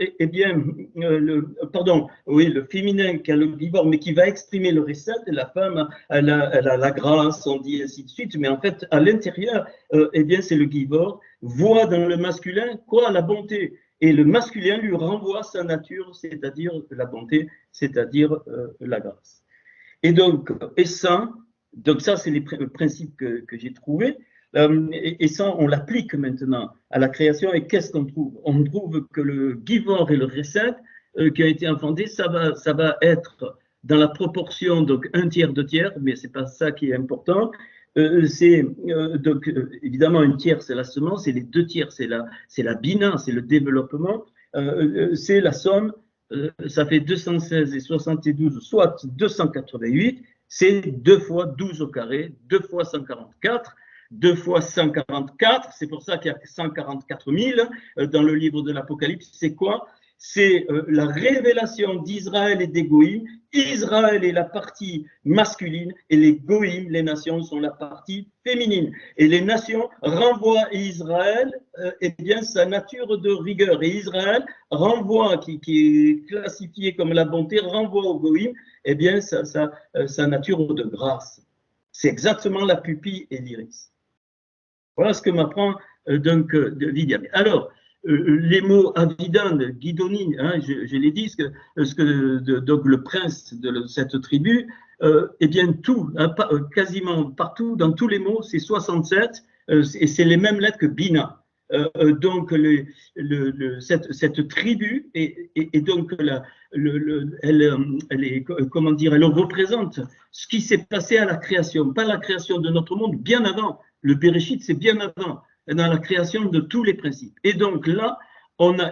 féminin qui a le givor, mais qui va exprimer le recette. La femme, elle a la grâce, on dit ainsi de suite. Mais en fait, à l'intérieur, c'est le givor, voit dans le masculin quoi? La bonté. Et le masculin lui renvoie sa nature, c'est-à-dire la bonté, c'est-à-dire la grâce. Et donc ça c'est les principes que j'ai trouvés. Et ça, on l'applique maintenant à la création. Et qu'est-ce qu'on trouve? On trouve que le givor et le recette qui a été inventé, ça va être dans la proportion, donc 1/3, 2/3, mais c'est pas ça qui est important. Évidemment, 1/3, c'est la semence, et les 2/3, c'est la bina, c'est le développement, c'est la somme, ça fait 216 et 72, soit 288, c'est 2 fois 12 au carré, 2 fois 144, 2 fois 144, c'est pour ça qu'il y a 144 000 dans le livre de l'Apocalypse. C'est quoi? c'est la révélation d'Israël et des Goïm. Israël est la partie masculine et les Goïm, les nations, sont la partie féminine. Et les nations renvoient à Israël eh bien, sa nature de rigueur. Et Israël renvoie, qui est classifié comme la bonté, renvoie au Goïm eh bien, sa nature de grâce. C'est exactement la pupille et l'iris. Voilà ce que m'apprend donc Lydia. Alors, les mots Avidan, Guidoni, hein, je l'ai dit, donc le prince de cette tribu, eh bien tout, hein, quasiment partout, dans tous les mots, c'est 67, et c'est les mêmes lettres que Bina. Donc cette tribu et donc comment dire, elle représente ce qui s'est passé à la création, pas la création de notre monde, bien avant. Le Bereshit, c'est bien avant, dans la création de tous les principes. Et donc là,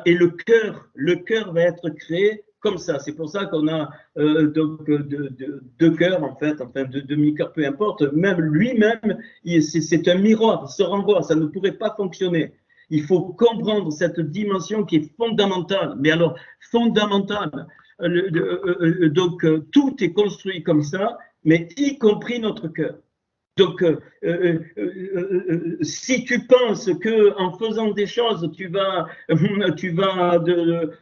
et le cœur va être créé comme ça. C'est pour ça qu'on a donc deux cœurs, en fait, enfin deux demi-cœurs, peu importe. Même lui-même, c'est un miroir, il se renvoie, ça ne pourrait pas fonctionner. Il faut comprendre cette dimension qui est fondamentale, mais alors fondamentale. Donc tout est construit comme ça, mais y compris notre cœur. Donc, si tu penses que en faisant des choses, tu vas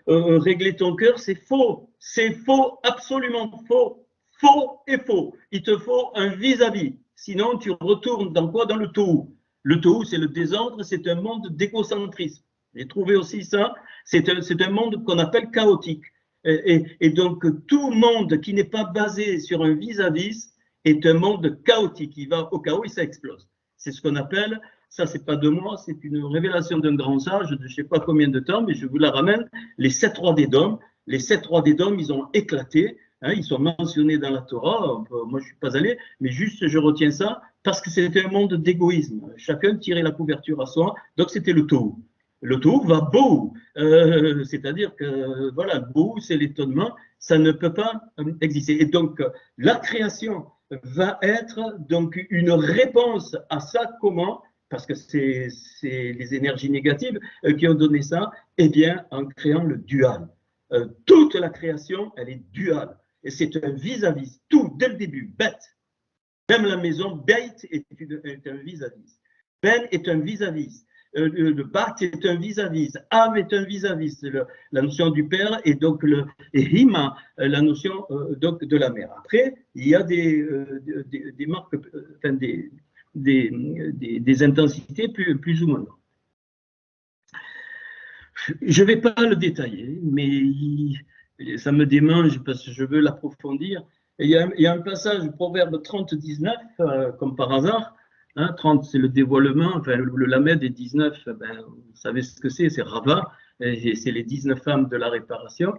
régler ton cœur, c'est faux. C'est faux, absolument faux. Faux et faux. Il te faut un vis-à-vis. Sinon, tu retournes dans quoi? Dans le tohu. Le tohu, c'est le désordre, c'est un monde d'égocentrisme. J'ai trouvé aussi ça. C'est un monde qu'on appelle chaotique. Et donc, tout monde qui n'est pas basé sur un vis-à-vis est un monde chaotique. Il va au chaos et ça explose. C'est ce qu'on appelle, ça c'est pas de moi, c'est une révélation d'un grand sage de je ne sais pas combien de temps, mais je vous la ramène, les 7 rois d'Édom. Les 7 rois d'Édom, ils ont éclaté, hein, ils sont mentionnés dans la Torah. Moi je ne suis pas allé, mais juste je retiens ça parce que c'était un monde d'égoïsme. Chacun tirait la couverture à soi, donc c'était le tohu. Le tohu va beau, c'est-à-dire que voilà, beau, c'est l'étonnement, ça ne peut pas exister. Et donc la création va être donc une réponse à ça. Comment? Parce que c'est les énergies négatives qui ont donné ça. Eh bien, en créant le dual. Toute la création, elle est duale. Et c'est un vis-à-vis. Tout, dès le début, bête. Même la maison, Beit est un vis-à-vis. Ben est un vis-à-vis. Le Bat est un vis-à-vis. Av est un vis-à-vis. La notion du père et donc et Hima, la notion donc de la mère. Après, il y a des marques, enfin des intensités plus ou moins. Je ne vais pas le détailler, mais ça me démange parce que je veux l'approfondir. Il y a un passage, Proverbe 30, 19, comme par hasard. Hein, 30, c'est le dévoilement, enfin, le Lamed, et 19, ben, vous savez ce que c'est Rava, c'est les 19 femmes de la réparation,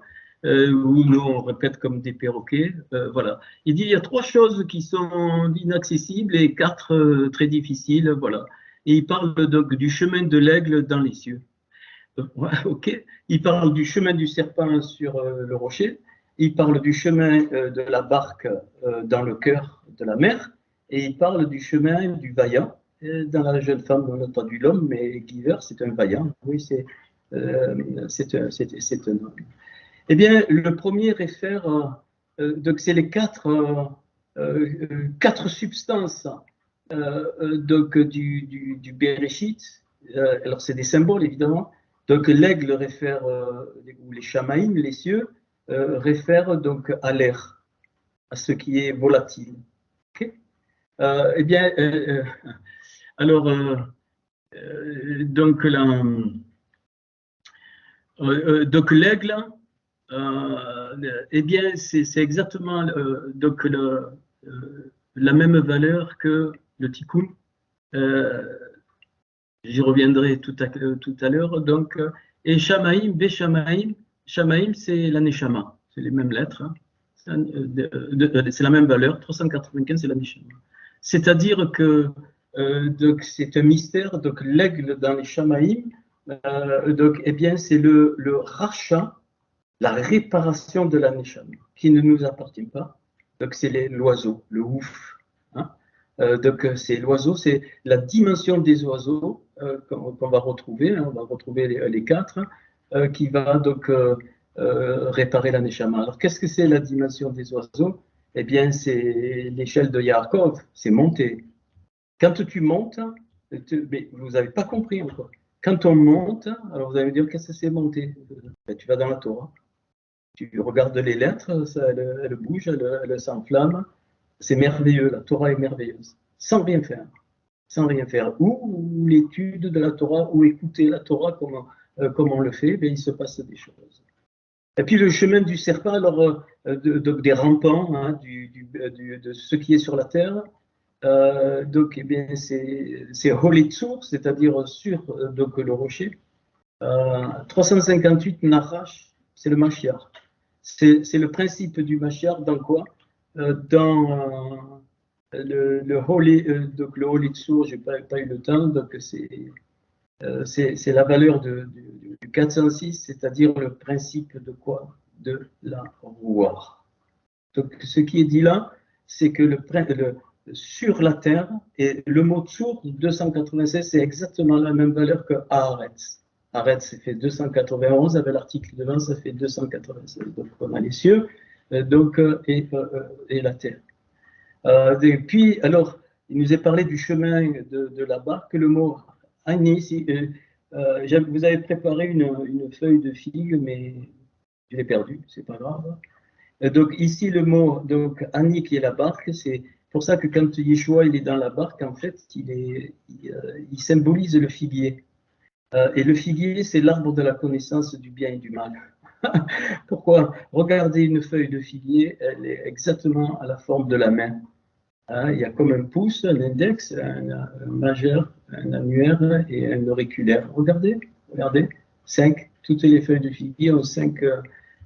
où nous on répète comme des perroquets. Voilà. Il dit il y a 3 choses qui sont inaccessibles et 4 très difficiles. Voilà. Et il parle donc du chemin de l'aigle dans les cieux. Ouais, ok. Il parle du chemin du serpent sur le rocher. Il parle du chemin de la barque dans le cœur de la mer. Et il parle du chemin du vaillant dans la jeune femme, on a entendu l'homme, mais Giver, c'est un vaillant. Oui, c'est un homme. Eh bien, le premier réfère, donc c'est les 4 substances donc du Bereshit. Alors, c'est des symboles, évidemment. Donc l'aigle réfère, ou les chamaïm, les cieux, réfèrent donc à l'air, à ce qui est volatile. Okay. Eh bien, alors, donc l'aigle, eh bien, c'est exactement donc la même valeur que le tikkun. J'y reviendrai tout à l'heure. Donc, et Shamaïm, Béchamaïm, Shamaïm, c'est la Neshama, c'est les mêmes lettres. Hein. C'est la même valeur, 395, c'est la Neshama. C'est-à-dire que c'est un mystère, donc l'aigle dans les Shamaïm, donc, eh bien, c'est le rachat, la réparation de la Neshama, qui ne nous appartient pas. Donc, c'est l'oiseau, le ouf. Hein. Donc, c'est l'oiseau, c'est la dimension des oiseaux qu'on va retrouver. Hein, on va retrouver les 4. qui va donc réparer la Neshama. Alors, qu'est-ce que c'est la dimension des oiseaux? Eh bien, c'est l'échelle de Yaakov, c'est monter. Quand tu montes, mais vous n'avez pas compris encore. Quand on monte, alors vous allez me dire, qu'est-ce que c'est monter? Ben, tu vas dans la Torah, tu regardes les lettres, ça, elles bougent, elles s'enflamment. C'est merveilleux, la Torah est merveilleuse, sans rien faire. Sans rien faire. Ou l'étude de la Torah, ou écouter la Torah comme on le fait, ben, il se passe des choses. Et puis le chemin du serpent, alors des rampants, hein, de ce qui est sur la terre, donc eh bien c'est Holetsur, c'est-à-dire sur donc, le rocher. 358 Nachash, c'est le Mashiach. C'est le principe du Mashiach dans quoi? Dans le Holetsur, je n'ai pas eu le temps, donc c'est la valeur du 406, c'est-à-dire le principe de quoi? De la Roua. Donc, ce qui est dit là, c'est que sur la terre, et le mot Tsour, 296, c'est exactement la même valeur que Haaretz. Haaretz, ça fait 291, avec l'article devant, ça fait 296. Donc, on a les cieux et la terre. Et puis, alors, il nous est parlé du chemin de la barque, le mot Ani. Vous avez préparé une feuille de figue, mais je l'ai perdue, c'est pas grave. Donc ici, le mot donc, Ani qui est la barque, c'est pour ça que quand Yeshua il est dans la barque, en fait, il symbolise le figuier. Et le figuier, c'est l'arbre de la connaissance du bien et du mal. Pourquoi? Regardez une feuille de figuier, elle est exactement à la forme de la main. Il y a comme un pouce, un index, un majeur, un annulaire et un auriculaire. Regardez, 5. Toutes les feuilles de figuier ont 5,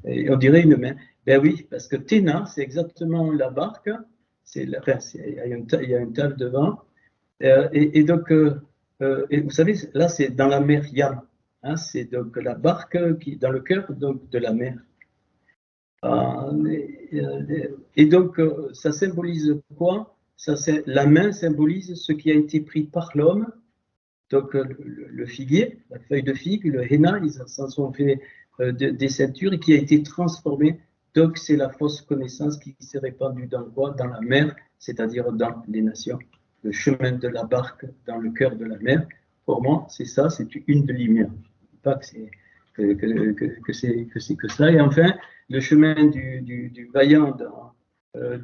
on dirait une main. Ben oui, parce que Téna, c'est exactement la barque. Il y a une table devant. Et donc, et vous savez, là, c'est dans la mer Yam. Hein, c'est donc la barque qui est dans le cœur donc, de la mer. Et donc, ça symbolise quoi? La main symbolise ce qui a été pris par l'homme. Donc, le figuier, la feuille de figue, le henna, ils s'en sont fait des ceintures et qui a été transformé. Donc, c'est la fausse connaissance qui s'est répandue dans quoi? Dans la mer, c'est-à-dire dans les nations. Le chemin de la barque dans le cœur de la mer, pour moi, c'est ça, c'est une de lumière. Pas que c'est que ça. Et enfin, le chemin du vaillant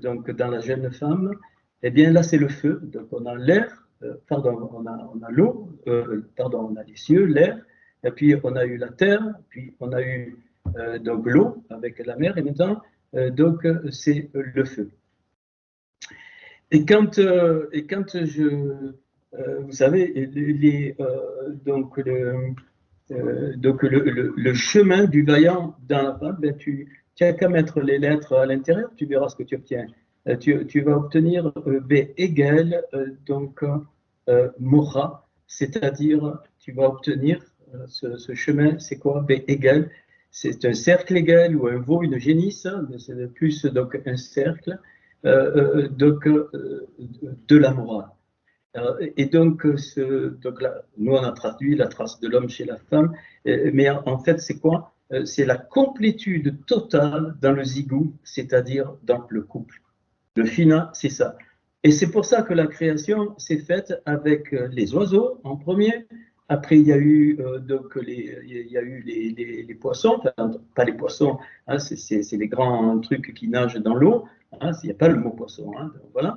donc dans la jeune femme, eh bien là, c'est le feu. Donc, on a l'air, on a l'eau, on a les cieux, l'air, et puis on a eu la terre, puis on a eu donc l'eau avec la mer, et maintenant, donc c'est le feu. Et quand vous savez, donc le chemin du vaillant dans la femme, ben, tu n'as qu'à mettre les lettres à l'intérieur, tu verras ce que tu obtiens. Tu vas obtenir B égale Mora, c'est-à-dire tu vas obtenir ce chemin, c'est quoi? B égale, c'est un cercle égal ou un veau, une génisse, mais c'est plus donc un cercle de la morale. Et donc, là, nous, on a traduit la trace de l'homme chez la femme, mais en fait, c'est quoi? C'est la complétude totale dans le zigou, c'est-à-dire dans le couple. Le fina, c'est ça. Et c'est pour ça que la création s'est faite avec les oiseaux en premier. Après, il y a eu les poissons, enfin, pas les poissons, hein, c'est les grands trucs qui nagent dans l'eau. Hein, il n'y a pas le mot poisson. Hein, donc, voilà.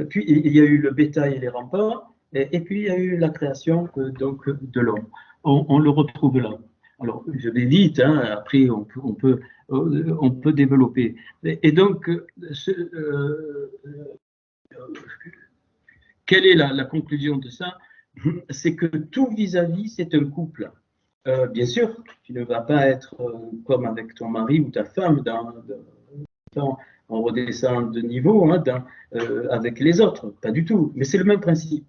Puis il y a eu le bétail et les remparts, et puis il y a eu la création donc de l'homme. On le retrouve là. Alors, je vais vite, hein, après on peut développer. Et donc, quelle est la conclusion de ça? C'est que tout vis-à-vis, c'est un couple. Bien sûr, tu ne vas pas être comme avec ton mari ou ta femme on redescend de niveau hein, avec les autres, pas du tout. Mais c'est le même principe.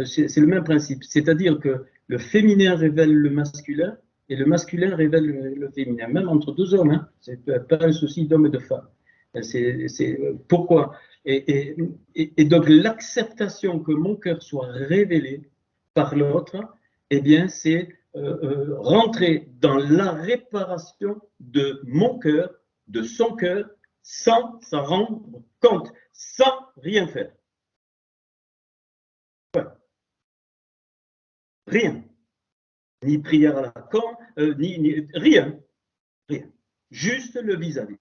C'est le même principe. C'est-à-dire que le féminin révèle le masculin et le masculin révèle le féminin, même entre deux hommes. Hein. C'est pas un souci d'homme et de femme. Pourquoi et donc l'acceptation que mon cœur soit révélé par l'autre, eh bien c'est rentrer dans la réparation de mon cœur, de son cœur, sans s'en rendre compte, sans rien faire. Ouais. Rien. Ni prière à la con, ni rien. Rien. Juste le vis-à-vis.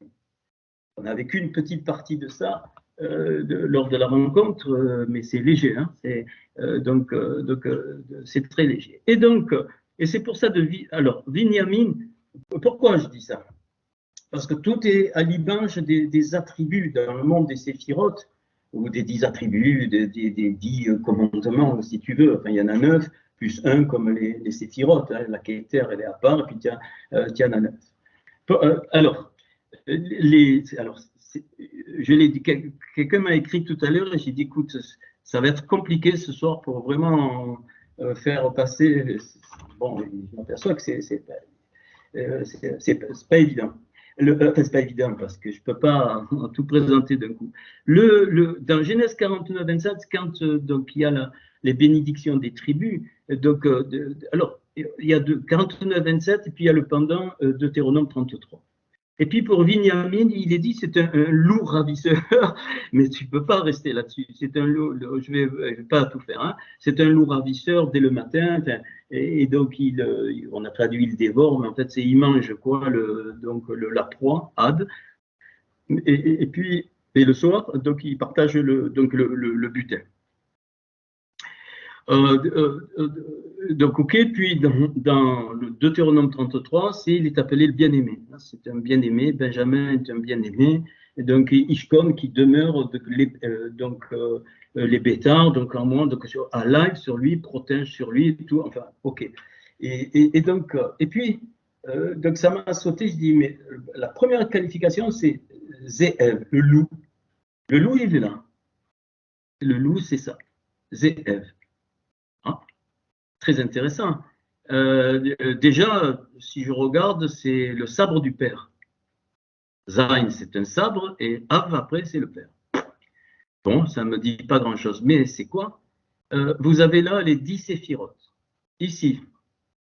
On n'a vécu une petite partie de ça lors de la rencontre, mais c'est léger, hein, donc c'est très léger. Et donc, et c'est pour ça alors, Binyamin, pourquoi je dis ça? Parce que tout est à l'image des attributs dans le monde des séphirotes, ou des 10 attributs, des 10 commandements, si tu veux. Enfin, il y en a 9, plus 1 comme les séphirotes. Hein, la Keter, elle est à part, et puis tu en as 9. Alors, je l'ai dit, quelqu'un m'a écrit tout à l'heure et j'ai dit, écoute, ça va être compliqué ce soir pour vraiment faire passer. Bon, je m'aperçois que c'est pas évident. C'est pas évident parce que je ne peux pas tout présenter d'un coup. Dans Genèse 49, 27, quand donc, il y a les bénédictions des tribus, donc, alors, il y a 49, 27 et puis il y a le pendant Deutéronome 33. Et puis pour Binyamin, il est dit c'est un loup ravisseur, mais tu ne peux pas rester là-dessus. C'est un loup, je vais pas tout faire. Hein. C'est un loup ravisseur dès le matin, et donc on a traduit il dévore, mais en fait c'est il mange quoi, la proie, Had, et puis et le soir, donc il partage le butin. Donc, ok, puis dans le Deutéronome 33, il est appelé le bien-aimé. C'est un bien-aimé, Benjamin est un bien-aimé, et donc Ishkom qui demeure les bêtards, donc en moins, donc à live sur lui, protège sur lui, tout, enfin, ok. Et donc, et puis, donc ça m'a sauté, je dis, mais la première qualification, c'est Ze'ev, le loup. Le loup, il est là. Le loup, c'est ça, Ze'ev. Ah, très intéressant. Déjà, si je regarde, c'est le sabre du père. Zain, c'est un sabre, et Av, après, c'est le père. Bon, ça ne me dit pas grand-chose, mais c'est quoi? Vous avez là les 10 séphirotes. Ici,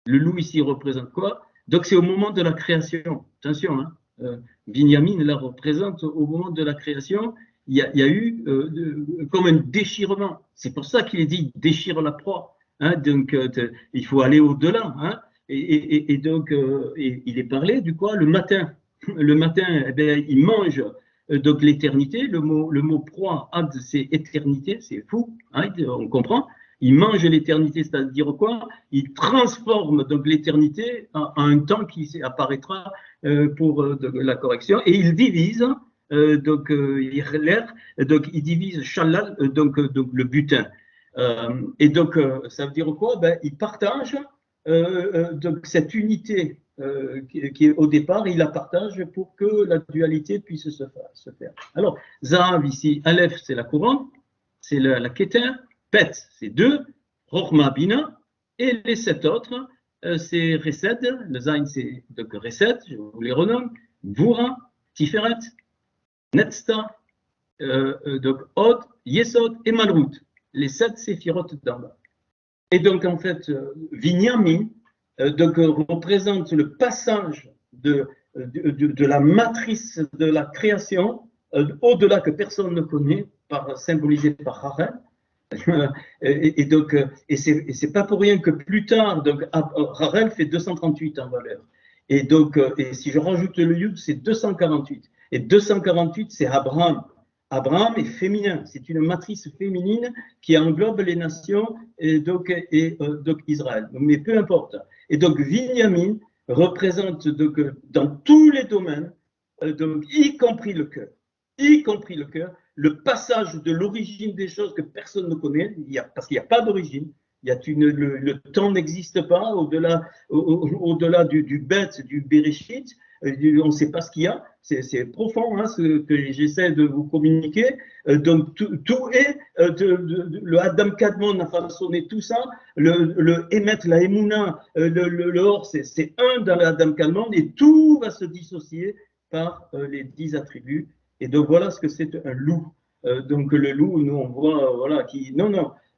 le loup ici représente quoi? Donc, c'est au moment de la création. Attention, hein, Binyamin la représente au moment de la création. Il y a eu comme un déchirement. C'est pour ça qu'il est dit déchire la proie. Hein, donc, il faut aller au-delà. Hein, et donc, il est parlé du quoi? Le matin. Le matin, eh bien, il mange donc l'éternité. Le mot proie, ad, c'est éternité, c'est fou. Hein, on comprend. Il mange l'éternité, c'est-à-dire quoi? Il transforme donc l'éternité en un temps qui apparaîtra pour la correction, et il divise. Donc il divise Shalal, donc le butin. Et donc, ça veut dire quoi? Il partage donc cette unité qui est au départ, il la partage pour que la dualité puisse se faire. Alors, Zahav ici, Aleph, c'est la couronne, c'est la Keter, Pet, c'est 2, Rochma, Bina, et les 7 autres, c'est Resed, le Zain, c'est donc Resed, je vous les renomme, Vura, Tiferet, Netzta, donc Od, Yesod et Malrout, les 7 séphirotes d'en bas. Et donc, en fait, Binyamin représente le passage de la matrice de la création au-delà que personne ne connaît, symbolisé par Harel. Et c'est pas pour rien que plus tard, donc Harel fait 238 en valeur. Et donc, et si je rajoute le Yud, c'est 248. Et 248, c'est Abraham. Abraham est féminin, c'est une matrice féminine qui englobe les nations et donc Israël. Mais peu importe. Et donc Binyamin représente donc, dans tous les domaines, donc, y compris le cœur, le passage de l'origine des choses que personne ne connaît, parce qu'il n'y a pas d'origine. Le temps n'existe pas au-delà du bête, du Bereshit. On ne sait pas ce qu'il y a, c'est profond, hein, ce que j'essaie de vous communiquer. Donc tout est, le Adam Kadmon a façonné tout ça, le Emet, la Emouna, le Or, c'est un dans l'Adam Kadmon, et tout va se dissocier par les 10 attributs. Et donc voilà ce que c'est un loup. Donc le loup, nous on voit, voilà,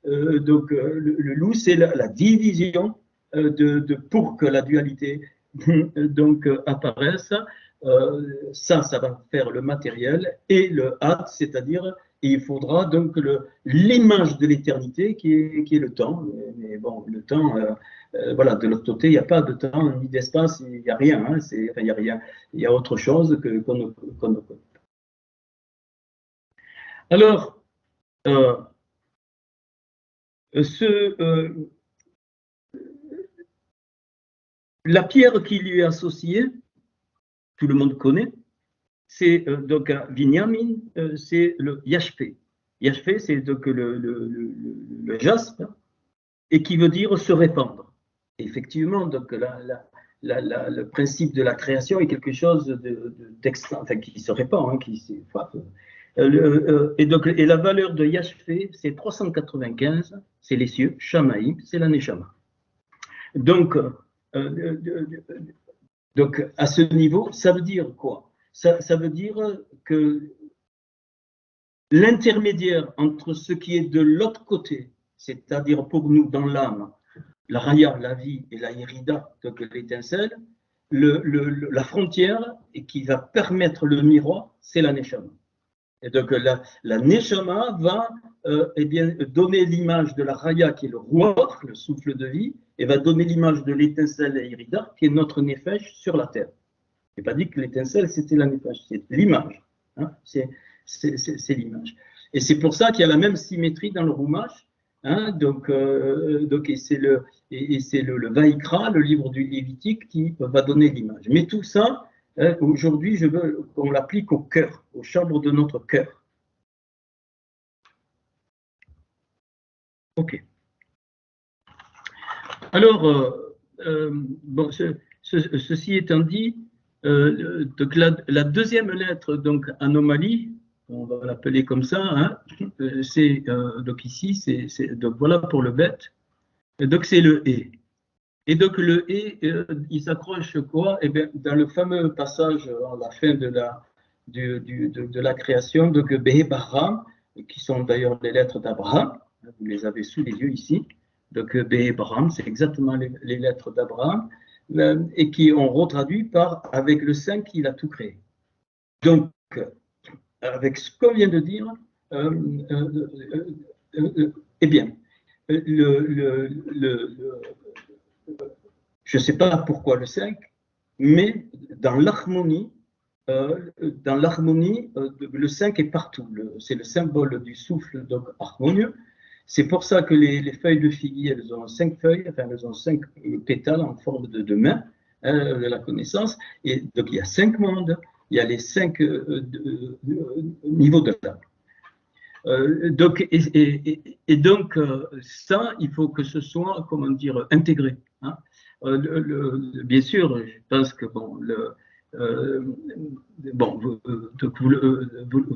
donc le loup, c'est la division pour que la dualité donc apparaisse. Ça va faire le matériel et le hat, c'est-à-dire il faudra donc l'image de l'éternité qui est le temps. Mais bon, le temps, voilà, de l'autre côté, il n'y a pas de temps ni d'espace, il n'y a rien. Hein, enfin, il n'y a rien. Il y a autre chose qu'on ne connaît. Alors, la pierre qui lui est associée, tout le monde connaît, c'est donc à Binyamin, c'est le yashpé. Yashpé, c'est donc le jaspe, et qui veut dire se répandre. Et effectivement, donc le principe de la création est quelque chose enfin, qui se répand, hein, et la valeur de yashpé, c'est 395, c'est les cieux, Shamaïm, c'est la Neshama. Donc, à ce niveau, ça veut dire quoi? Ça veut dire que l'intermédiaire entre ce qui est de l'autre côté, c'est-à-dire pour nous dans l'âme, la raya, la vie, et la hérida, donc l'étincelle, la frontière et qui va permettre le miroir, c'est la neshama. Et donc la neshama va donner l'image de la raya qui est le roi, le souffle de vie, et va donner l'image de l'étincelle hérida qui est notre nefesh sur la terre. Je n'ai pas dit que l'étincelle c'était la nefesh, c'est l'image. Hein, c'est l'image. Et c'est pour ça qu'il y a la même symétrie dans le Rumash. Hein, et c'est le Vaïkra, le livre du Lévitique, qui va donner l'image. Mais tout ça, aujourd'hui, je veux qu'on l'applique au cœur, aux chambres de notre cœur. Ok. Alors, bon, ceci étant dit, donc la deuxième lettre, donc anomalie, on va l'appeler comme ça, hein, c'est donc ici, donc voilà pour le bête, donc c'est le et. Et donc le et, il s'accroche quoi? Eh bien, dans le fameux passage à la fin de la création, donc Behebaham, qui sont d'ailleurs les lettres d'Abraham, vous les avez sous les yeux ici, donc Behebaham, c'est exactement les lettres d'Abraham, et qui ont retraduit par avec le Saint qu'il a tout créé. Donc, avec ce qu'on vient de dire, eh bien, je ne sais pas pourquoi le 5, mais dans l'harmonie, le 5 est partout. C'est le symbole du souffle donc harmonieux. C'est pour ça que les feuilles de figuier, elles ont 5 feuilles, enfin elles ont 5 pétales en forme de main, de la connaissance. Et donc il y a 5 mondes, il y a les 5 niveaux de l'âme. Donc ça, il faut que ce soit, comment dire, intégré. Hein. Bien sûr, je pense que bon,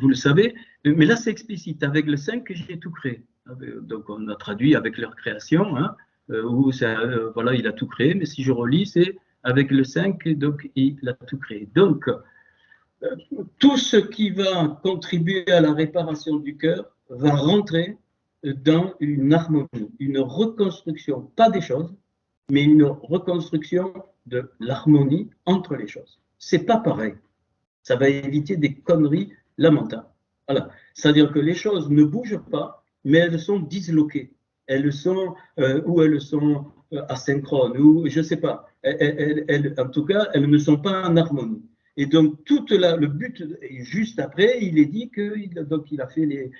vous le savez, mais là c'est explicite. Avec le 5, j'ai tout créé. Donc on a traduit avec leur création, hein, où voilà, il a tout créé. Mais si je relis, c'est avec le 5, donc il a tout créé. Donc tout ce qui va contribuer à la réparation du cœur va rentrer dans une harmonie, une reconstruction, pas des choses, mais une reconstruction de l'harmonie entre les choses. C'est pas pareil. Ça va éviter des conneries lamentables. Voilà. C'est-à-dire que les choses ne bougent pas, mais elles sont disloquées. Elles sont ou elles sont asynchrones, ou je ne sais pas. En tout cas, elles ne sont pas en harmonie. Et donc, le but, juste après, il est dit qu'il a fait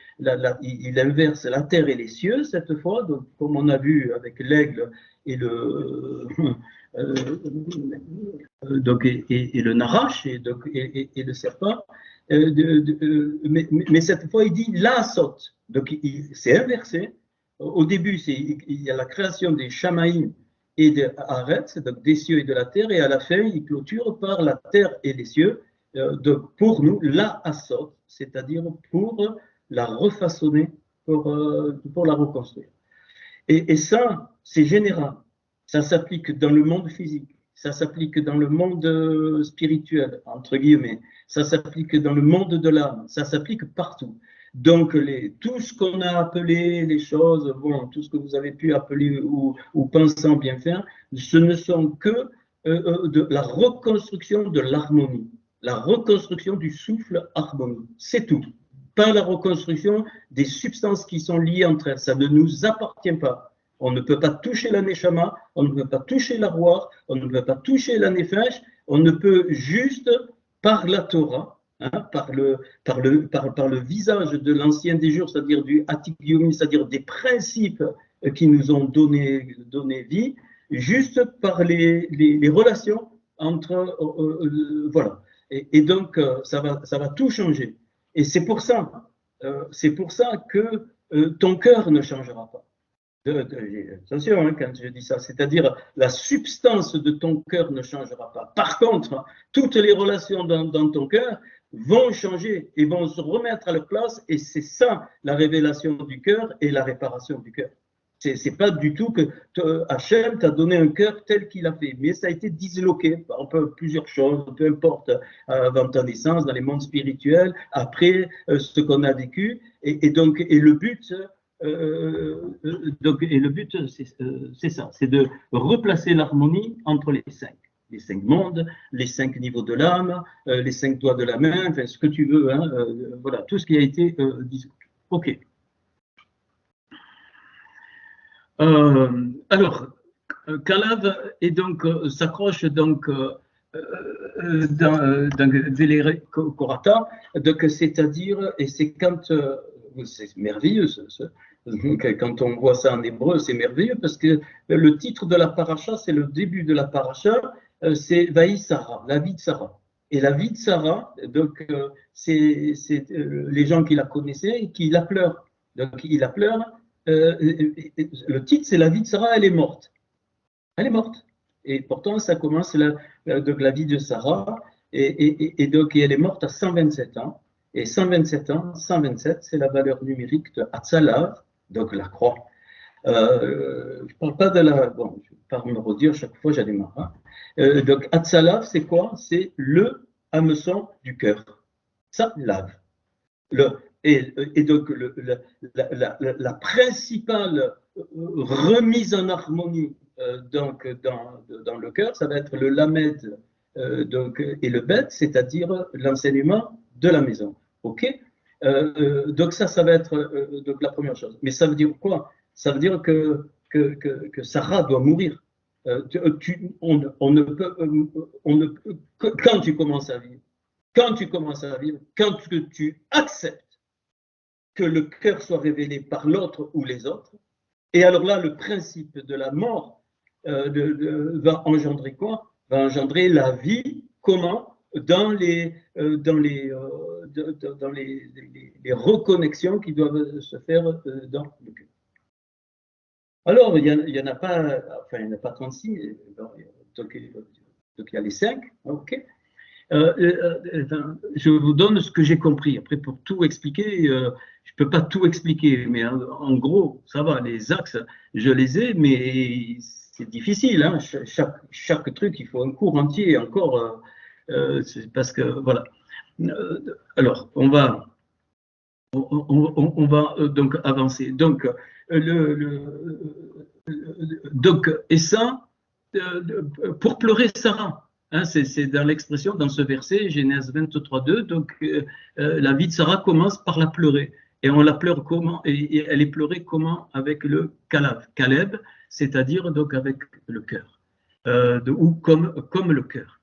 il inverse la terre et les cieux cette fois, donc comme on a vu avec l'aigle et le le narache et le serpent, mais cette fois il dit la saute. Donc c'est inversé. Au début, il y a la création des Shamaïm et des Haaretz, donc des cieux et de la terre, et à la fin, il clôture par la terre et les cieux, donc pour nous, la Asot, c'est-à-dire pour la refaçonner, pour la reconstruire. Et ça, c'est général. Ça s'applique dans le monde physique, ça s'applique dans le monde spirituel, entre guillemets, ça s'applique dans le monde de l'âme, ça s'applique partout. Donc, tout ce qu'on a appelé les choses, bon, tout ce que vous avez pu appeler ou pensant bien faire, ce ne sont que de la reconstruction de l'harmonie, la reconstruction du souffle harmonie. C'est tout. Pas la reconstruction des substances qui sont liées entre elles. Ça ne nous appartient pas. On ne peut pas toucher la neshama, on ne peut pas toucher la roire, on ne peut pas toucher la nefesh, on ne peut juste, par la Torah, hein, par le visage de l'ancien des jours, c'est-à-dire du Atik Yomi, c'est-à-dire des principes qui nous ont donné vie, juste par les relations entre, voilà. Et donc, ça va tout changer. Et c'est pour ça que ton cœur ne changera pas. Attention hein, quand je dis ça, c'est-à-dire la substance de ton cœur ne changera pas. Par contre, toutes les relations dans ton cœur vont changer et vont se remettre à leur place, et c'est ça la révélation du cœur et la réparation du cœur. C'est pas du tout que Hachem t'a donné un cœur tel qu'il a fait, mais ça a été disloqué par plusieurs choses, peu importe, avant ta naissance, dans les mondes spirituels, après ce qu'on a vécu, et le but, c'est ça, c'est de replacer l'harmonie entre les cinq mondes, les 5 niveaux de l'âme, les 5 doigts de la main, enfin ce que tu veux, hein, voilà, tout ce qui a été dit. Ok. Alors, Kalav et donc s'accroche donc dans Véléré Korata, donc c'est-à-dire, et c'est quand c'est merveilleux, quand on voit ça en hébreu, c'est merveilleux parce que le titre de la paracha, c'est le début de la paracha, c'est Vaï Sarah, la vie de Sarah. Et la vie de Sarah, donc c'est les gens qui la connaissaient et qui la pleurent. Donc il la pleure. Le titre, c'est la vie de Sarah, elle est morte. Elle est morte. Et pourtant, ça commence donc la vie de Sarah, et donc elle est morte à 127 ans. Et 127 ans, 127, c'est la valeur numérique de Hatzalav, donc la croix. Je ne parle pas de la. Bon, je ne vais pas me redire, chaque fois j'en ai marre. Donc Hatzalav, c'est quoi? C'est le hameçon du cœur. Ça lave. Et donc, la principale remise en harmonie donc, dans le cœur, ça va être le lamed donc, et le bet, c'est-à-dire l'enseignement de la maison. OK donc, ça va être donc, la première chose. Mais ça veut dire quoi? Ça veut dire que Sarah doit mourir. On ne peut, quand tu commences à vivre, quand tu acceptes que le cœur soit révélé par l'autre ou les autres, et alors là, le principe de la mort va engendrer quoi? Va engendrer la vie, comment? Dans les reconnexions qui doivent se faire dans le cœur. Alors, il n'y en a pas, enfin, il n'y en a pas 36, donc il y a les 5, ok. Je vous donne ce que j'ai compris. Après, pour tout expliquer, je ne peux pas tout expliquer, mais en gros, ça va, les axes, je les ai, mais c'est difficile. Hein. Chaque truc, il faut un cours entier encore, parce que, voilà. Alors, on va donc avancer. Donc, et ça, pour pleurer Sarah. Hein, c'est dans l'expression, dans ce verset, Genèse 23:2, donc la vie de Sarah commence par la pleurer. Et on la pleure comment? Et elle est pleurée comment? Avec le Kaleb, c'est-à-dire donc avec le cœur, ou comme le cœur.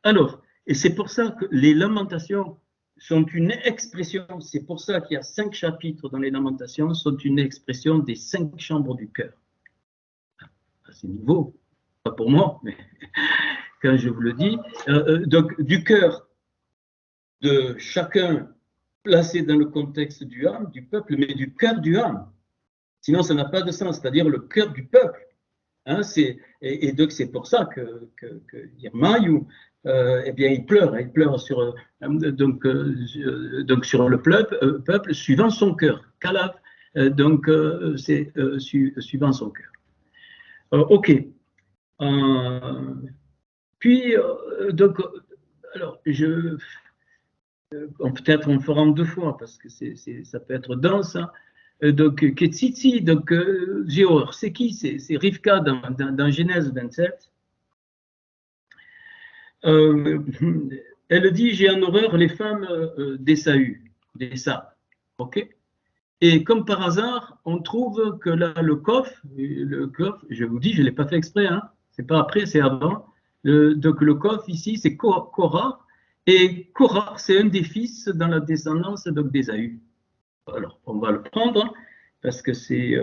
Alors, et c'est pour ça que les lamentations sont une expression, c'est pour ça qu'il y a 5 chapitres dans les lamentations, sont une expression des 5 chambres du cœur. C'est nouveau, pas pour moi, mais quand je vous le dis. Donc, du cœur de chacun placé dans le contexte du âme, du peuple, mais du cœur du âme. Sinon, ça n'a pas de sens, c'est-à-dire le cœur du peuple. Hein, et donc, c'est pour ça que Yermaïou, eh bien, il pleure sur, donc sur le peuple suivant son cœur. Kalav, donc, c'est suivant son cœur. OK. Puis, donc, alors, peut-être on le fera en 2 fois, parce que ça peut être dense. Hein. Donc, Ketsitsi, donc, j'ai horreur. C'est qui? C'est Rivka dans Genèse 27. Elle dit, j'ai en horreur les femmes d'Ésaü, d'Ésav. OK? Et comme par hasard, on trouve que là, le coffre, je vous dis, je ne l'ai pas fait exprès, hein, c'est pas après, c'est avant. Donc le coffre ici, c'est Korah, et Korah, c'est un des fils dans la descendance d'Ésaü. Alors, on va le prendre, parce que c'est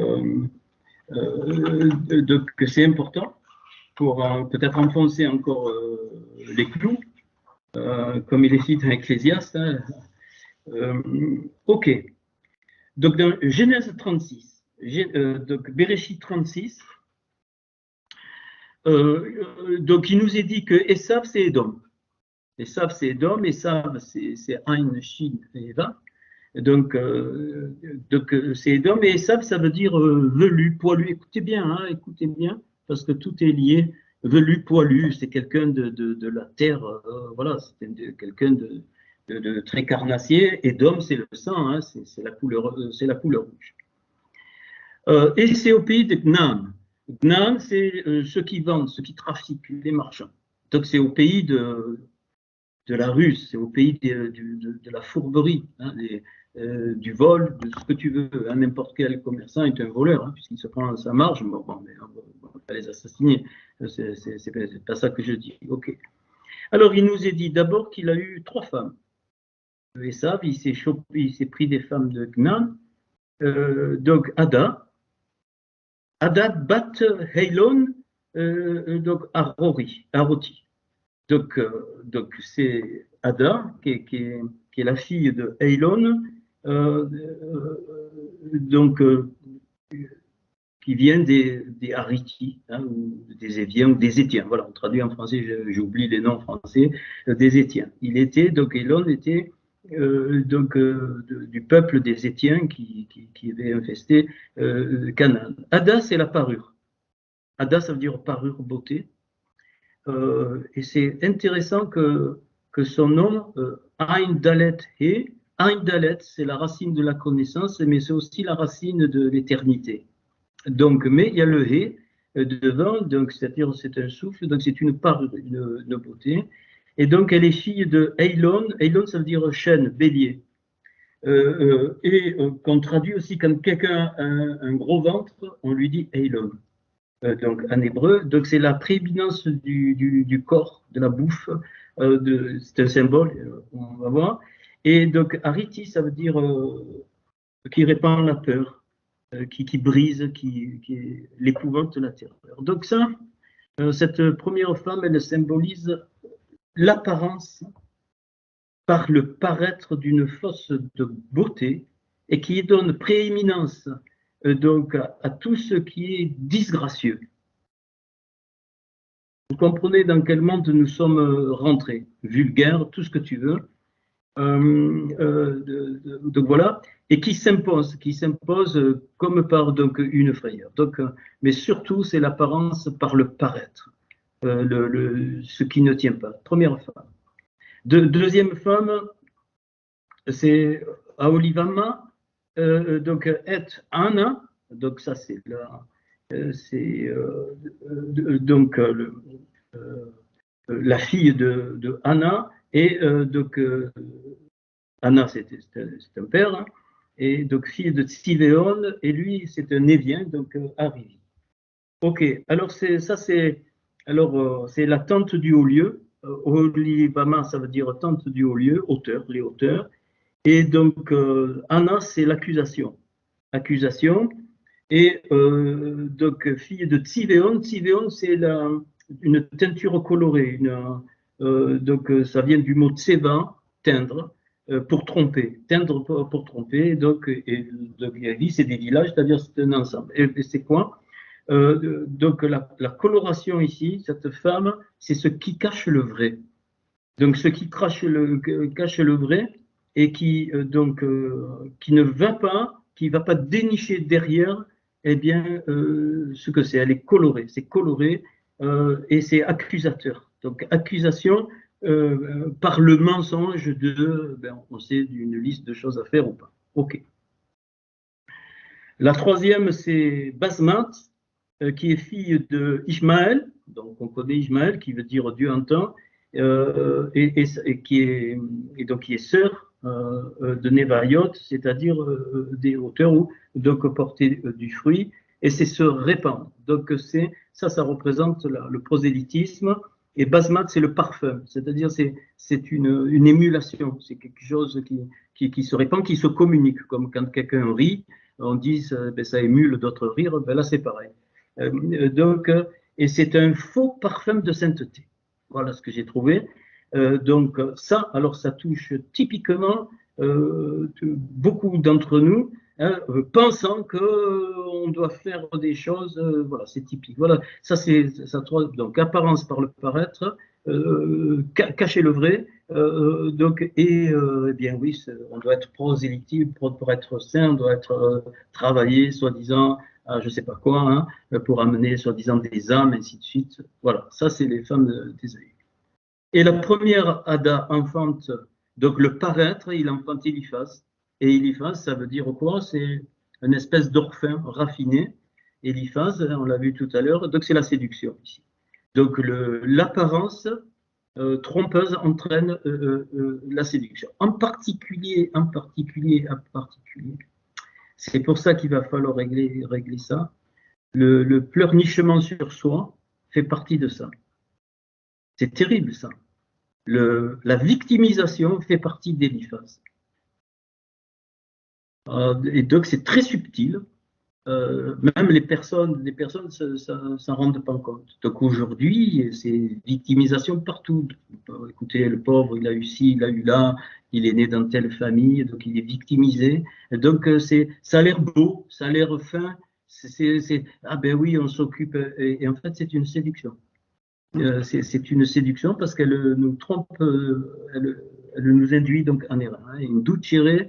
important pour peut-être enfoncer encore les clous, comme il est dit dans Ecclésiaste. Hein. OK. Donc, dans Genèse 36, donc Bereshit 36, donc il nous est dit que Esav, c'est Édom. Esav, c'est Édom, Esav, c'est Ain, Shin et Eva. Donc c'est Édom, et Esav, ça veut dire velu, poilu. Écoutez bien, parce que tout est lié. Velu, poilu, c'est quelqu'un de la terre, voilà, c'est quelqu'un de très carnassier. Édom, c'est le sang, hein, c'est la couleur rouge. Et c'est au pays de Gnan. Gnan, c'est ceux qui vendent, ceux qui trafiquent, les marchands. Donc c'est au pays de la ruse, c'est au pays de la fourberie, hein, du vol, de ce que tu veux. N'importe quel commerçant est un voleur, hein, puisqu'il se prend sa marge. Bon, mais on va pas les assassiner. C'est pas ça que je dis. Ok. Alors il nous est dit d'abord qu'il a eu 3 femmes. Esav, il s'est pris des femmes de Gnan. Donc Ada bat Heilon, donc Aroti. Donc c'est Ada qui est la fille de Heilon, donc qui vient des Haritis, hein, ou des Éviens, ou des Étiens. Voilà, on traduit en français, j'oublie les noms français, des Étiens. Donc Heilon était du peuple des Étiens qui avait infesté Canaan. Ada, c'est la parure. Ada, ça veut dire parure, beauté. Et c'est intéressant que son nom, Ain Dalet He, Ain Dalet, c'est la racine de la connaissance, mais c'est aussi la racine de l'éternité. Donc, mais il y a le He devant, donc c'est-à-dire c'est un souffle, donc c'est une parure, une beauté. Et donc elle est fille de Heilon. Heilon, ça veut dire chêne, bélier. Et qu'on traduit aussi comme quelqu'un a un gros ventre, on lui dit Heilon. Donc en hébreu, donc c'est la prééminence du corps, de la bouffe, c'est un symbole, on va voir. Et donc Ariti, ça veut dire qui répand la peur, qui brise, qui l'épouvante, la terreur. Donc ça, cette première femme, elle symbolise l'apparence par le paraître d'une force de beauté et qui donne prééminence donc à tout ce qui est disgracieux. Vous comprenez dans quel monde nous sommes rentrés, vulgaire, tout ce que tu veux. Donc voilà, et qui s'impose comme par donc une frayeur. Donc, mais surtout, c'est l'apparence par le paraître, ce qui ne tient pas. Première femme. Deuxième femme, c'est Aolivama, donc et Anna, donc ça c'est donc la fille de Anna, et donc Anna c'est un père, hein, et donc fille de Tsivéon, et lui c'est un Évien, donc Arivi. Ok, alors c'est la tente du haut lieu. Olivama, ça veut dire tente du haut lieu, hauteur, les hauteurs. Et donc, Anna, c'est l'accusation. Accusation. Et donc, fille de Tsivéon. Tsivéon, c'est une teinture colorée. Donc, ça vient du mot tseva, teindre, pour tromper. Teindre pour tromper. Donc, c'est des villages, c'est-à-dire c'est un ensemble. Et c'est quoi? Donc la coloration ici, cette femme, c'est ce qui cache le vrai. Donc ce qui cache le vrai et qui ne va pas, dénicher derrière, eh bien ce que c'est. Elle est colorée, c'est coloré et c'est accusateur. Donc accusation, par le mensonge de, on sait d'une liste de choses à faire ou pas. Ok. La troisième, c'est Basmat, qui est fille de Ishmaël, donc on connaît Ishmaël, qui veut dire Dieu entend, et qui est sœur de Nevayot, c'est-à-dire des hauteurs où donc porter du fruit, et c'est se répandre. Donc ça représente le prosélytisme, et Basmat, c'est le parfum, c'est-à-dire c'est une émulation, c'est quelque chose qui se répand, qui se communique, comme quand quelqu'un rit, on dit ça émule d'autres rires, là c'est pareil. Et c'est un faux parfum de sainteté. Voilà ce que j'ai trouvé. Donc ça, alors ça touche typiquement beaucoup d'entre nous, hein, pensant qu'on doit faire des choses, voilà, c'est typique. Voilà, ça c'est ça. Donc apparence par le paraître, cacher le vrai. Eh bien oui, on doit être prosélytique pour être saint, on doit être travaillé, soi-disant, à je ne sais pas quoi, hein, pour amener soi-disant des âmes, ainsi de suite. Voilà, ça c'est les femmes d'Ésaïe. Et la première Ada enfante, donc le paraître, il enfante Eliphaz. Et Eliphaz, ça veut dire quoi? C'est une espèce d'orphin raffiné. Eliphaz, on l'a vu tout à l'heure, donc c'est la séduction ici. Donc l'apparence trompeuse entraîne la séduction. En particulier, c'est pour ça qu'il va falloir régler ça. Le pleurnichement sur soi fait partie de ça. C'est terrible ça. La victimisation fait partie d'Eliphaz. Et donc c'est très subtil. Même les personnes s'en rendent pas compte. Donc aujourd'hui, c'est victimisation partout. Écoutez, le pauvre, il a eu ci, il a eu là, il est né dans telle famille, donc il est victimisé. Et donc ça a l'air beau, ça a l'air fin. Ah ben oui, on s'occupe. Et en fait, c'est une séduction. C'est une séduction parce qu'elle nous trompe, elle nous induit donc en erreur. Hein. Une doucere,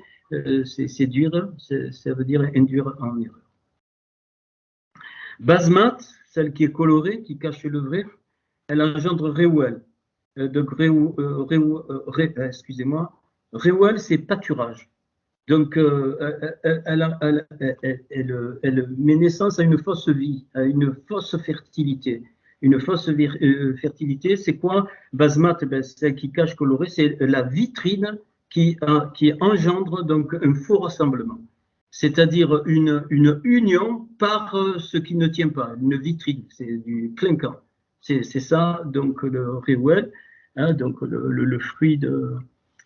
c'est séduire, ça veut dire induire en erreur. Basmat, celle qui est colorée, qui cache le vrai, elle engendre Reuel. Donc excusez-moi, Reuel, c'est pâturage. Donc elle met naissance à une fausse vie, à une fausse fertilité. Une fausse fertilité, c'est quoi? Basmat, celle qui cache colorée, c'est la vitrine qui engendre donc un faux rassemblement. C'est-à-dire une union par ce qui ne tient pas, une vitrine, c'est du clinquant. C'est ça, donc le Reuel, hein, donc le fruit de...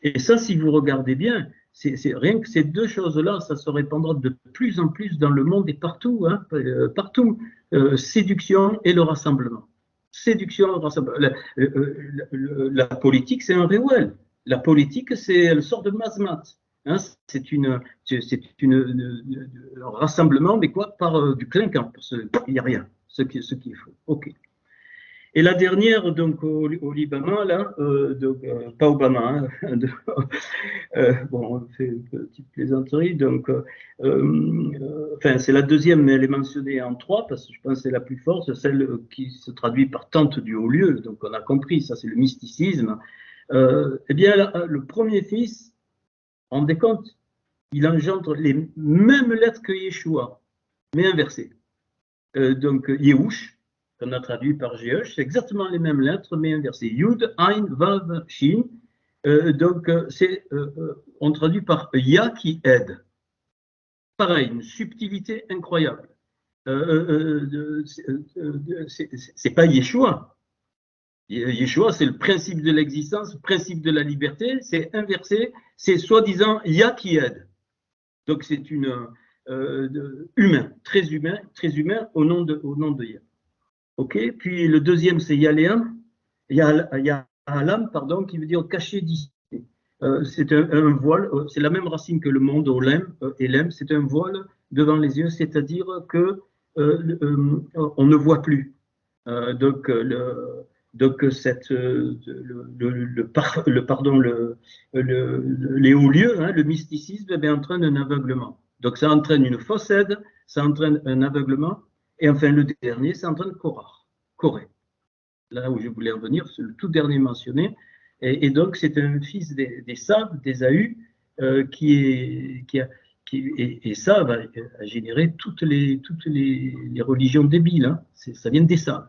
Et ça, si vous regardez bien, c'est rien que ces deux choses-là, ça se répandra de plus en plus dans le monde et partout, hein, partout. Séduction et le rassemblement. Séduction, rassemblement. La politique, c'est un Reuel. La politique, elle sort de Basmat. Hein, c'est un rassemblement, mais quoi? Par du clinquant. Il n'y a rien, ce qui est faux. OK. Et la dernière, donc au Liban, là, pas Obama, hein, bon, on fait une petite plaisanterie, donc, enfin, c'est la deuxième, mais elle est mentionnée en 3, parce que je pense que c'est la plus forte, celle qui se traduit par tente du haut lieu, donc on a compris, ça c'est le mysticisme. Eh bien, le premier fils, rendez compte, il engendre les mêmes lettres que Yeshua, mais inversées. Donc, Yehush, qu'on a traduit par Jéhush, c'est exactement les mêmes lettres, mais inversées. Yud, Ain, Vav, Shin. Donc, on traduit par Ya qui aide. Pareil, une subtilité incroyable. C'est pas Yeshua. Yeshua, c'est le principe de l'existence, le principe de la liberté, c'est inversé, c'est soi-disant Ya qui aide. Donc, c'est humain, très humain au nom de Ya. Ok. Puis le deuxième, c'est Yaléam, Yahalam, pardon, qui veut dire caché d'ici. C'est un voile, c'est la même racine que le monde, Olem, Elem, c'est un voile devant les yeux, c'est-à-dire que on ne voit plus. Donc les hauts lieux, hein, le mysticisme, entraîne un aveuglement. Donc ça entraîne une fausse aide, ça entraîne un aveuglement, et enfin le dernier, ça entraîne Korah, Corée. Là où je voulais en venir, c'est le tout dernier mentionné. Et donc, c'est un fils des Saves, d'Ésaü, et ça a généré toutes les religions débiles. Hein. Ça vient des Saves.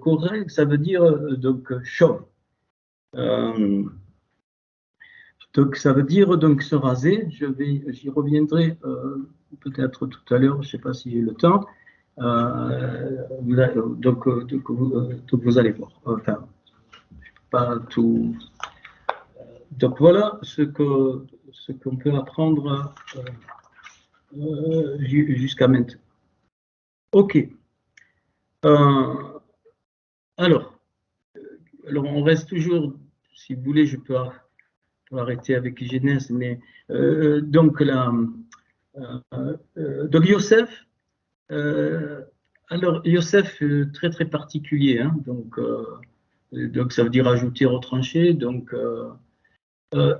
Corée, ça veut dire donc chauve. Donc ça veut dire donc se raser. J'y reviendrai peut-être tout à l'heure. Je ne sais pas si j'ai le temps. Donc vous allez voir. Enfin, pas tout. Donc voilà ce qu'on peut apprendre jusqu'à maintenant. Ok. Alors, on reste toujours, si vous voulez, je peux arrêter avec Genèse, mais donc Yosef, alors Yosef, très très particulier, hein, donc ça veut dire ajouter, retrancher, donc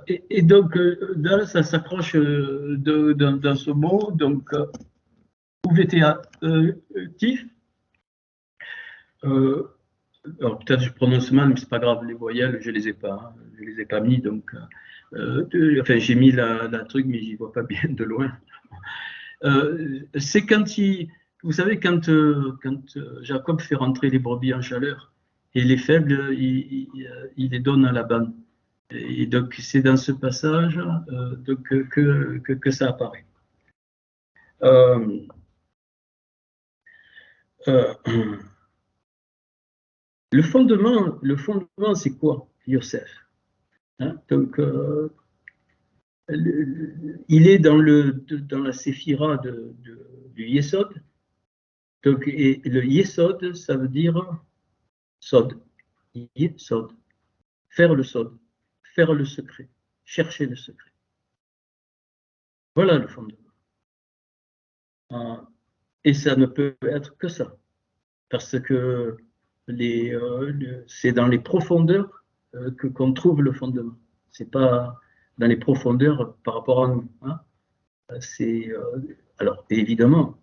et donc là ça s'accroche dans ce mot, donc ouvétéatif. Alors peut-être je prononce mal, mais c'est pas grave, les voyelles, je les ai pas, hein, je les ai pas mis, donc enfin j'ai mis la truc, mais j'y vois pas bien de loin. C'est quand vous savez, quand Jacob fait rentrer les brebis en chaleur, et les faibles, il les donne à Laban. Et donc c'est dans ce passage que ça apparaît. Le fondement, c'est quoi, Yosef? Hein, donc, il est dans la séphira du Yesod. Donc, et le Yesod, ça veut dire Sod. Yesod. Faire le Sod. Faire le secret. Chercher le secret. Voilà le fondement. Et ça ne peut être que ça. Parce que c'est dans les profondeurs qu'on trouve le fondement. C'est pas dans les profondeurs par rapport à nous. Hein. Alors, évidemment,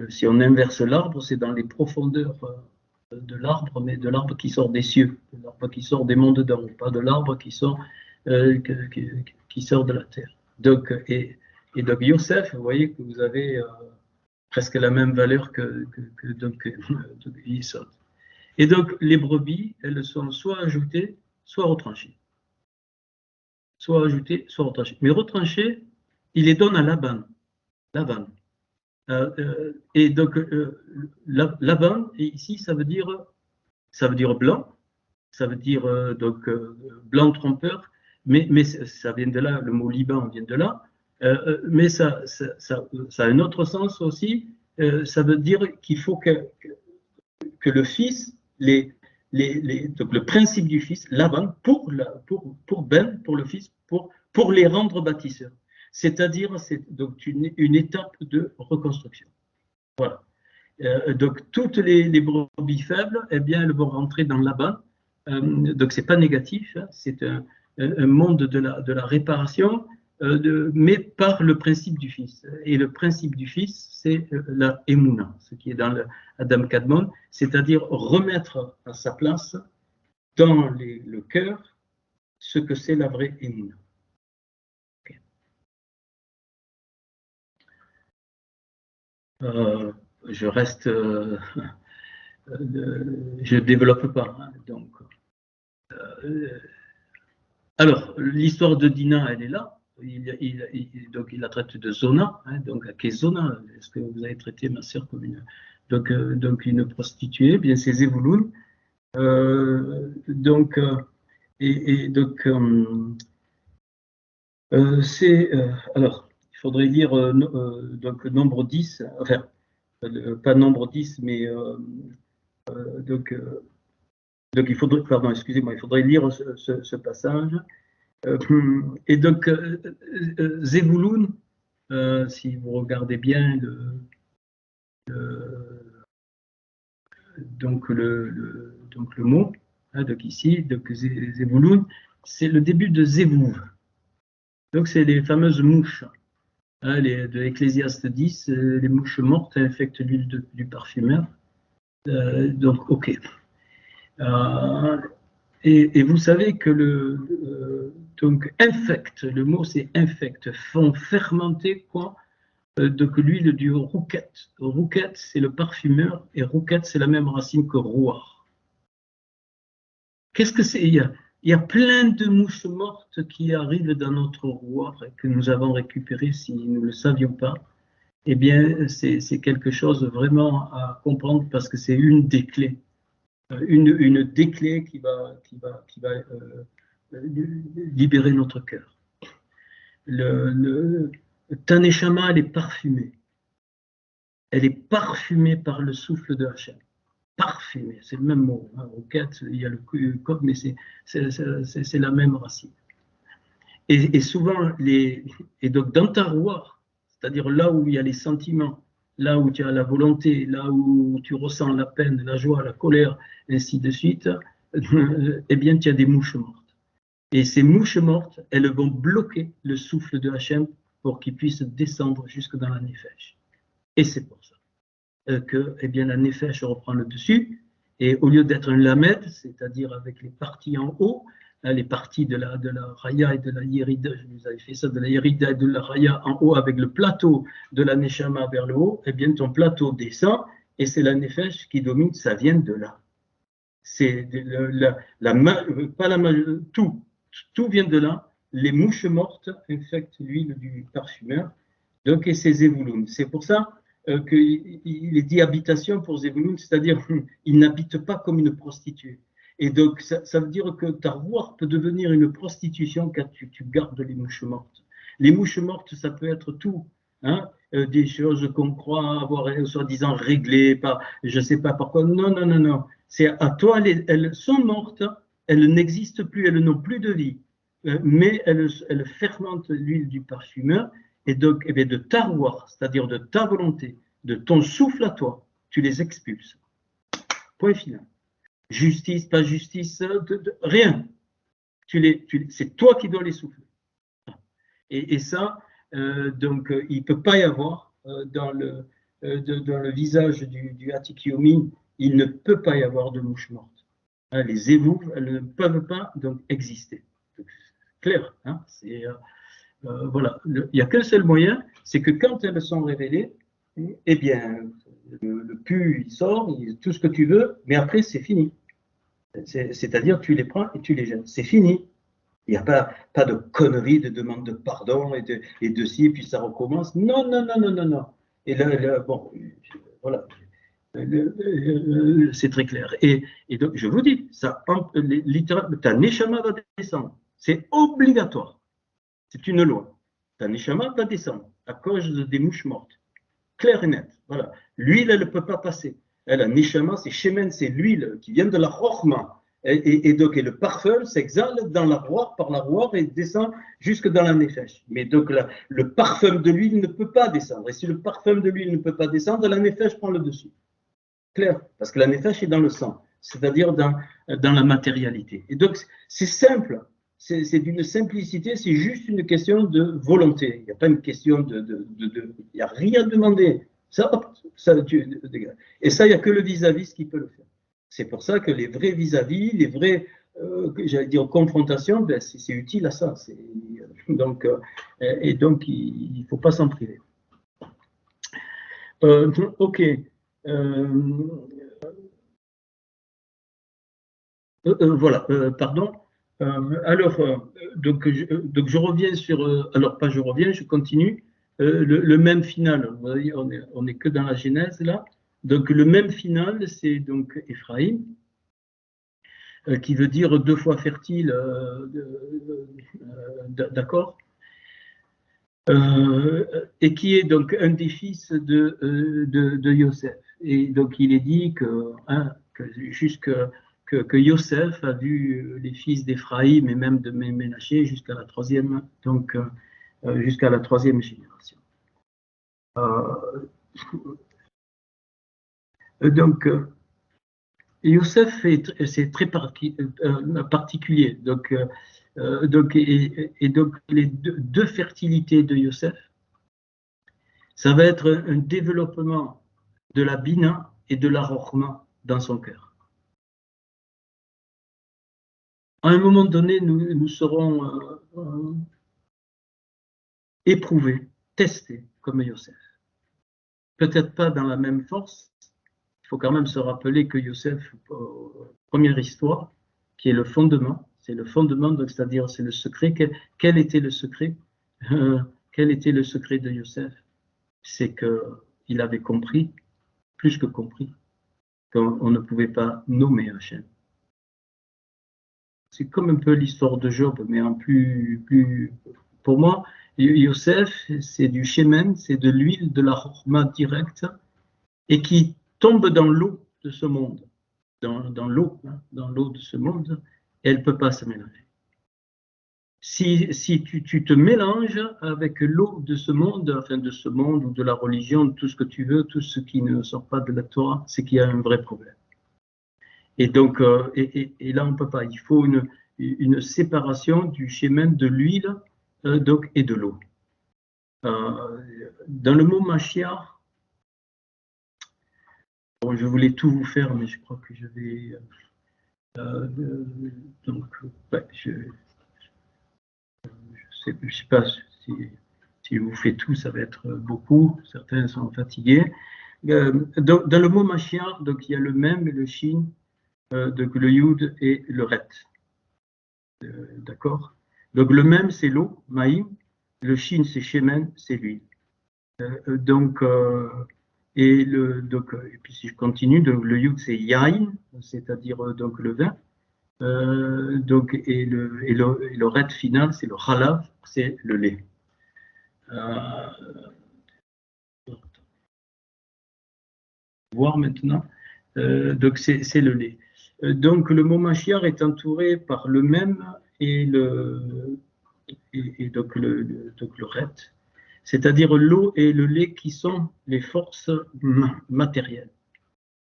si on inverse l'arbre, c'est dans les profondeurs de l'arbre, mais de l'arbre qui sort des cieux, de l'arbre qui sort des mondes d'en haut, pas de l'arbre qui sort de la terre. Donc, et donc Yosef, vous voyez que vous avez presque la même valeur que Yesod. Et donc, les brebis, elles sont soit ajoutées, soit retranchées. Soit ajoutées, soit retranchées. Mais retranchées, il les donne à Laban. Et donc, Laban, ici, ça veut dire blanc, ça veut dire blanc trompeur, mais ça vient de là, le mot Liban vient de là, mais ça a un autre sens aussi, ça veut dire qu'il faut que le fils, donc le principe du fils, Laban, pour Ben, pour le fils, pour les rendre bâtisseurs. C'est-à-dire, c'est donc une étape de reconstruction. Voilà. Donc, toutes les brebis faibles, eh bien, elles vont rentrer dans Laban. Donc, c'est pas négatif, hein, c'est un monde de la réparation, mais par le principe du Fils. Et le principe du Fils, c'est la Emouna, ce qui est dans le Adam Kadmon, c'est-à-dire remettre à sa place dans le cœur ce que c'est la vraie Emouna. Okay. Je reste, je ne développe pas. Hein, donc, alors, l'histoire de Dina, elle est là. Donc, il la traite de Zona. Hein, donc, qu'est Zona? Est-ce que vous avez traité ma sœur comme une prostituée? Bien, c'est Zévouloun. Donc, alors, il faudrait lire donc nombre 10, enfin, pas nombre 10, mais donc il faudrait, pardon, excusez-moi, il faudrait lire ce passage. Et donc, Zévouloun, si vous regardez bien donc le mot, hein, donc ici, donc Zévouloun, c'est le début de Zévouv. Donc, c'est les fameuses mouches. Hein, de Ecclésiaste 10, les mouches mortes infectent l'huile du parfumeur. Donc, ok. Et vous savez que donc infect, le mot c'est infect, font fermenter quoi? Donc l'huile du rouquette. Rouquette, c'est le parfumeur, et rouquette, c'est la même racine que rouard. Qu'est-ce que c'est? Il y a plein de mouches mortes qui arrivent dans notre rouard et que nous avons récupérées si nous ne le savions pas. Eh bien, c'est quelque chose vraiment à comprendre parce que c'est une des clés. Une des clés qui va libérer notre cœur. Le Taneshama, elle est parfumée. Elle est parfumée par le souffle de Hachem. Parfumée, c'est le même mot. Hein. Roquette, il y a le code, mais c'est la même racine. Et souvent, et donc dans ta rouard, c'est-à-dire là où il y a les sentiments, là où tu as la volonté, là où tu ressens la peine, la joie, la colère, ainsi de suite, eh bien, tu as des mouches mortes. Et ces mouches mortes, elles vont bloquer le souffle de Hachem pour qu'il puisse descendre jusque dans la nefesh. Et c'est pour ça que eh bien, la nefesh reprend le dessus. Et au lieu d'être un lamed, c'est-à-dire avec les parties en haut, les parties de la raya et de la yerida, je vous avais fait ça, de la yerida et de la raya en haut avec le plateau de la neshama vers le haut, eh bien ton plateau descend et c'est la nefesh qui domine, ça vient de là. C'est pas la tout vient de là. Les mouches mortes infectent l'huile du parfumeur, donc et c'est Zévouloun. C'est pour ça qu'il est dit habitation pour Zévouloun, c'est-à-dire il n'habite pas comme une prostituée. Et donc ça veut dire que ta rouard peut devenir une prostitution quand tu gardes les mouches mortes. Les mouches mortes, ça peut être tout. Hein, des choses qu'on croit avoir soi-disant réglées par, je ne sais pas pourquoi. Non, non, non, non. C'est à toi, elles sont mortes, elles n'existent plus, elles n'ont plus de vie, mais elles fermentent l'huile du parfumeur, et donc eh bien, de ta rouard, c'est-à-dire de ta volonté, de ton souffle à toi, tu les expulses. Point final. Justice, pas justice, rien. C'est toi qui dois les souffler. Et ça, donc, il ne peut pas y avoir dans le visage du Hatikyomi, il ne peut pas y avoir de mouche morte. Hein, les ébouves, elles ne peuvent pas donc exister. Clair, hein, voilà. Il n'y a qu'un seul moyen, c'est que quand elles sont révélées, eh bien, le pu, il sort, tout ce que tu veux, mais après, c'est fini. C'est-à-dire, tu les prends et tu les jettes. C'est fini. Il n'y a pas de conneries, de demande de pardon et de ci, et puis ça recommence. Non, non, non, non, non, non. Et là bon, voilà. C'est très clair. Et donc, je vous dis, ça, littéralement, ta neshama va descendre. C'est obligatoire. C'est une loi. Ta neshama va descendre à cause des mouches mortes. Clair et net. Voilà. L'huile, elle ne peut pas passer. La neshama, c'est shemen, c'est l'huile qui vient de la chorma. Et donc, et le parfum s'exhale dans la rouard, par la rouard et descend jusque dans la nefesh. Mais donc, le parfum de l'huile ne peut pas descendre. Et si le parfum de l'huile ne peut pas descendre, la nefesh prend le dessus. Clair, parce que la nefesh est dans le sang, c'est-à-dire dans la matérialité. Et donc, c'est simple, c'est d'une simplicité, c'est juste une question de volonté. Il n'y a pas une question il n'y a rien à demander. Ça, et ça, il n'y a que le vis-à-vis qui peut le faire. C'est pour ça que les vrais vis-à-vis, les vrais, j'allais dire, confrontations, ben, c'est utile à ça. Donc, et donc, il ne faut pas s'en priver. Ok. Voilà, pardon. Alors, donc je reviens sur. Alors, pas je reviens, je continue. Le même final, vous voyez, on est que dans la Genèse là. Donc, le même final, c'est donc Éphraïm, qui veut dire deux fois fertile, d'accord, et qui est donc un des fils de Yosef. Et donc, il est dit que Yosef a vu les fils d'Éphraïm et même de Ménaché jusqu'à la troisième, donc jusqu'à la troisième génération. Donc, Yosef c'est très particulier. Donc, donc les deux fertilités de Yosef, ça va être un développement de la bina et de la rochma dans son cœur. À un moment donné, nous serons éprouvés, testés comme Yosef. Peut-être pas dans la même force. Il faut quand même se rappeler que Yosef, première histoire, qui est le fondement, c'est le fondement, c'est-à-dire c'est le secret. Quel était le secret? Quel était le secret de Yosef? C'est qu'il avait compris, plus que compris, qu'on ne pouvait pas nommer Hachem. C'est comme un peu l'histoire de Job, mais en plus pour moi, Yosef, c'est du shemen, c'est de l'huile, de la chorma directe, et qui tombe dans l'eau de ce monde, dans l'eau de ce monde, et elle ne peut pas se mélanger. Si tu te mélanges avec l'eau de ce monde, enfin de ce monde ou de la religion, de tout ce que tu veux, tout ce qui ne sort pas de la Torah, c'est qu'il y a un vrai problème. Et donc, et là, on ne peut pas. Il faut une séparation du shemen, de l'huile et de l'eau. Dans le mot Mashiach, bon, je voulais tout vous faire, mais je crois que je vais. Donc, ouais, je ne sais pas si je vous fais tout, ça va être beaucoup. Certains sont fatigués. Dans le mot Mashiach, donc il y a le Mem et le Shin, donc le Yud et le Ret. D'accord? Donc le Mem, c'est l'eau, Maïm. Le Shin, c'est Shemen, c'est l'huile. Et puis si je continue, donc le Yud, c'est Yain, c'est-à-dire donc le vin. Et le Ret final, c'est le Halav, c'est le lait. Voir maintenant. Donc c'est le lait. Donc le mot Mashiach est entouré par le Mem et donc le Ret, c'est-à-dire l'eau et le lait qui sont les forces matérielles.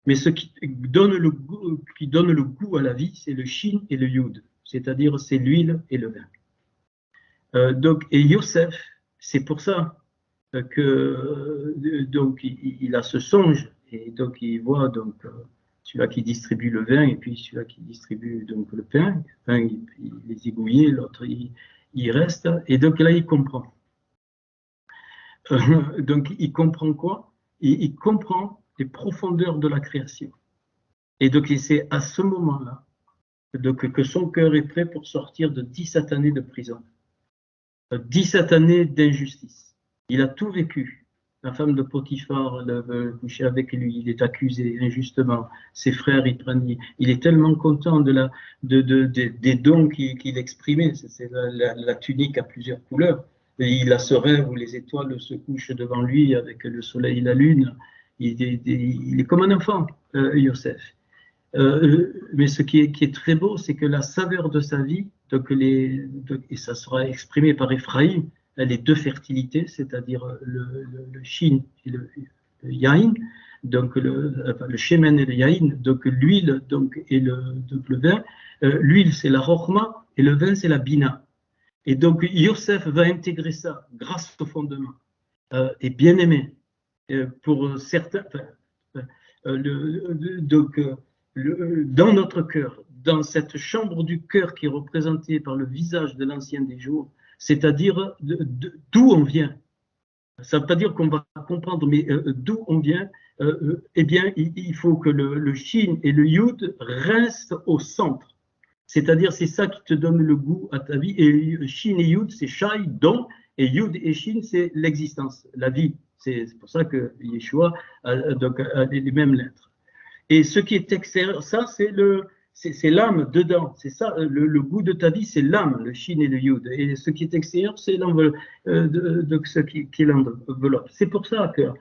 Mais ce qui donne le goût à la vie, c'est le Shin et le Yud, c'est-à-dire c'est l'huile et le vin. Et Yosef, c'est pour ça que donc il a ce songe et donc il voit donc celui-là qui distribue le vin et puis celui-là qui distribue donc le pain. Un il les égouillait, l'autre il reste et donc là il comprend. Donc il comprend quoi? Il comprend les profondeurs de la création. Et donc c'est à ce moment-là que son cœur est prêt pour sortir de 17 années de prison, 17 années d'injustice. Il a tout vécu. La femme de Potiphar veut coucher avec lui, il est accusé injustement. Ses frères, il est tellement content des dons qu'il exprimait. C'est la tunique à plusieurs couleurs. Et il a ce rêve où les étoiles se couchent devant lui avec le soleil et la lune. Il est comme un enfant, Yosef. Mais ce qui est très beau, c'est que la saveur de sa vie, et ça sera exprimé par Ephraïm, les deux fertilités, c'est-à-dire le Shin et le Yain, donc le Shemen et le Yain, donc l'huile et le vin. L'huile, c'est la Rochma et le vin, c'est la Bina. Et donc Yosef va intégrer ça grâce au fondement. Et bien aimé, pour certains, dans notre cœur, dans cette chambre du cœur qui est représentée par le visage de l'ancien des jours, c'est-à-dire d'où on vient. Ça ne veut pas dire qu'on va comprendre, mais d'où on vient, eh bien, il faut que le Shin et le Yud restent au centre. C'est-à-dire, c'est ça qui te donne le goût à ta vie. Et Shin et Yud, c'est Shai, don, et Yud et Shin, c'est l'existence, la vie. C'est pour ça que Yeshua a les mêmes lettres. Et ce qui est extérieur, ça, c'est l'âme dedans. C'est ça, le goût de ta vie, c'est l'âme, le Shin et le Yud. Et ce qui est extérieur, c'est l'enveloppe, ce qui est l'enveloppe. C'est pour ça que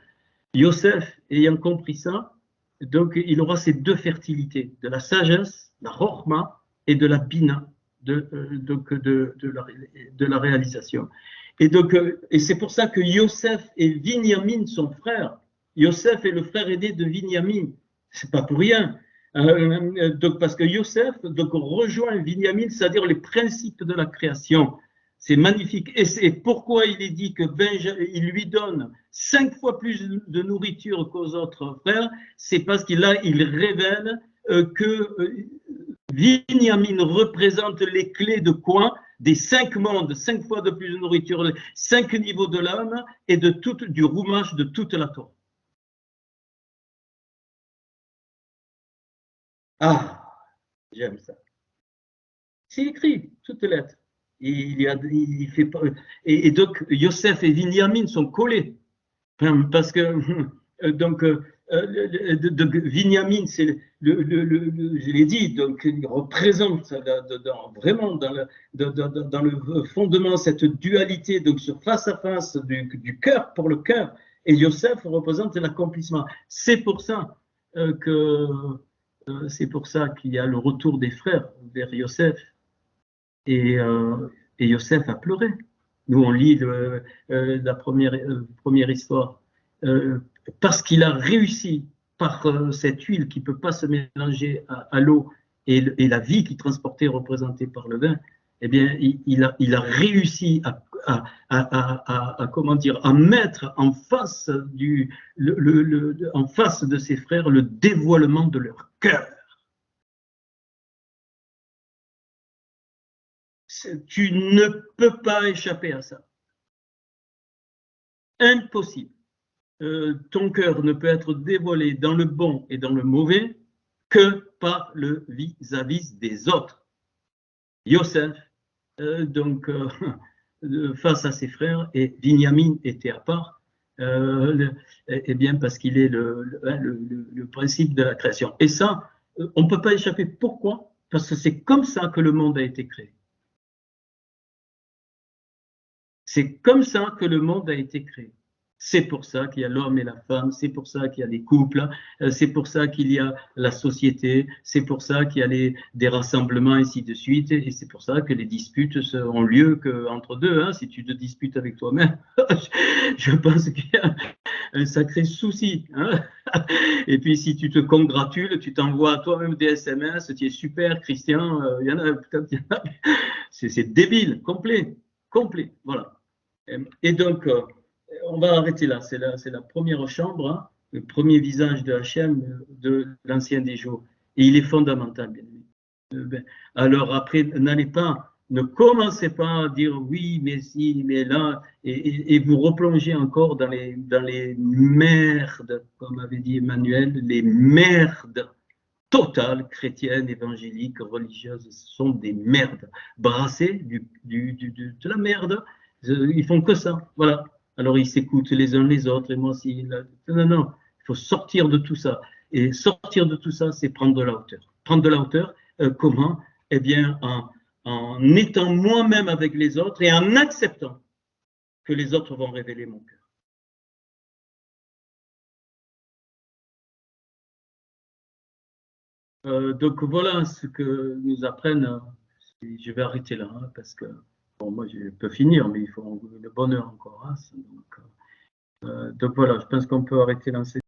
Yosef, ayant compris ça, donc il aura ces deux fertilités, de la sagesse, la Rochma, et de la Bina, de la réalisation. Et c'est pour ça que Yosef et Binyamin, son frère, Yosef est le frère aîné de Binyamin. C'est pas pour rien. Donc parce que Yosef rejoint Binyamin, c'est-à-dire les principes de la création. C'est magnifique. Et c'est pourquoi il est dit que il lui donne 5 fois plus de nourriture qu'aux autres frères. C'est parce qu'il révèle que Binyamin représente les clés de quoi? Des 5 mondes, 5 fois de plus de nourriture, 5 niveaux de l'âme et du roumage de toute la Torah. Ah, j'aime ça. C'est écrit, toutes les lettres. Il fait pas, et donc, Yosef et Binyamin sont collés. Parce que, donc, Binyamin, c'est je l'ai dit, donc, il représente vraiment dans le fondement cette dualité, donc sur face à face du cœur pour le cœur, et Yosef représente l'accomplissement. C'est pour ça c'est pour ça qu'il y a le retour des frères vers Yosef, et, Yosef a pleuré. Nous, on lit la première histoire. Parce qu'il a réussi par cette huile qui ne peut pas se mélanger à l'eau et la vie qui transportait représentée par le vin, eh bien, il a réussi comment dire, à mettre en face, en face de ses frères le dévoilement de leur cœur. Tu ne peux pas échapper à ça. Impossible. Ton cœur ne peut être dévoilé dans le bon et dans le mauvais que par le vis-à-vis des autres. Yosef, donc, face à ses frères, et Binyamin était à part, eh bien parce qu'il est le principe de la création. Et ça, on ne peut pas échapper. Pourquoi? Parce que c'est comme ça que le monde a été créé. C'est comme ça que le monde a été créé. C'est pour ça qu'il y a l'homme et la femme, c'est pour ça qu'il y a des couples, c'est pour ça qu'il y a la société, c'est pour ça qu'il y a des rassemblements, ainsi de suite, et c'est pour ça que les disputes ont lieu qu'entre deux. Hein. Si tu te disputes avec toi-même, je pense qu'il y a un sacré souci. Hein. Et puis si tu te congratules, tu t'envoies à toi-même des SMS, tu es super, Christian, il y en a peut-être, c'est débile, complet, voilà. Et donc, on va arrêter là. C'est la première chambre, hein, le premier visage de Hachem de l'ancien des jours. Et il est fondamental, bien évidemment. Alors après, ne commencez pas à dire oui, mais si, mais là, et vous replongez encore dans les merdes, comme avait dit Emmanuel, les merdes totales, chrétiennes, évangéliques, religieuses, ce sont des merdes. Brasser de la merde, ils font que ça, voilà. Alors ils s'écoutent les uns les autres, et moi aussi. Non, il faut sortir de tout ça. Et sortir de tout ça, c'est prendre de la hauteur. Prendre de la hauteur, comment? Eh bien, en étant moi-même avec les autres et en acceptant que les autres vont révéler mon cœur. Donc voilà ce que nous apprennent. Je vais arrêter là, hein, parce que bon, moi je peux finir, mais il faut une bonne heure encore. Hein, donc voilà, je pense qu'on peut arrêter l'enseignement.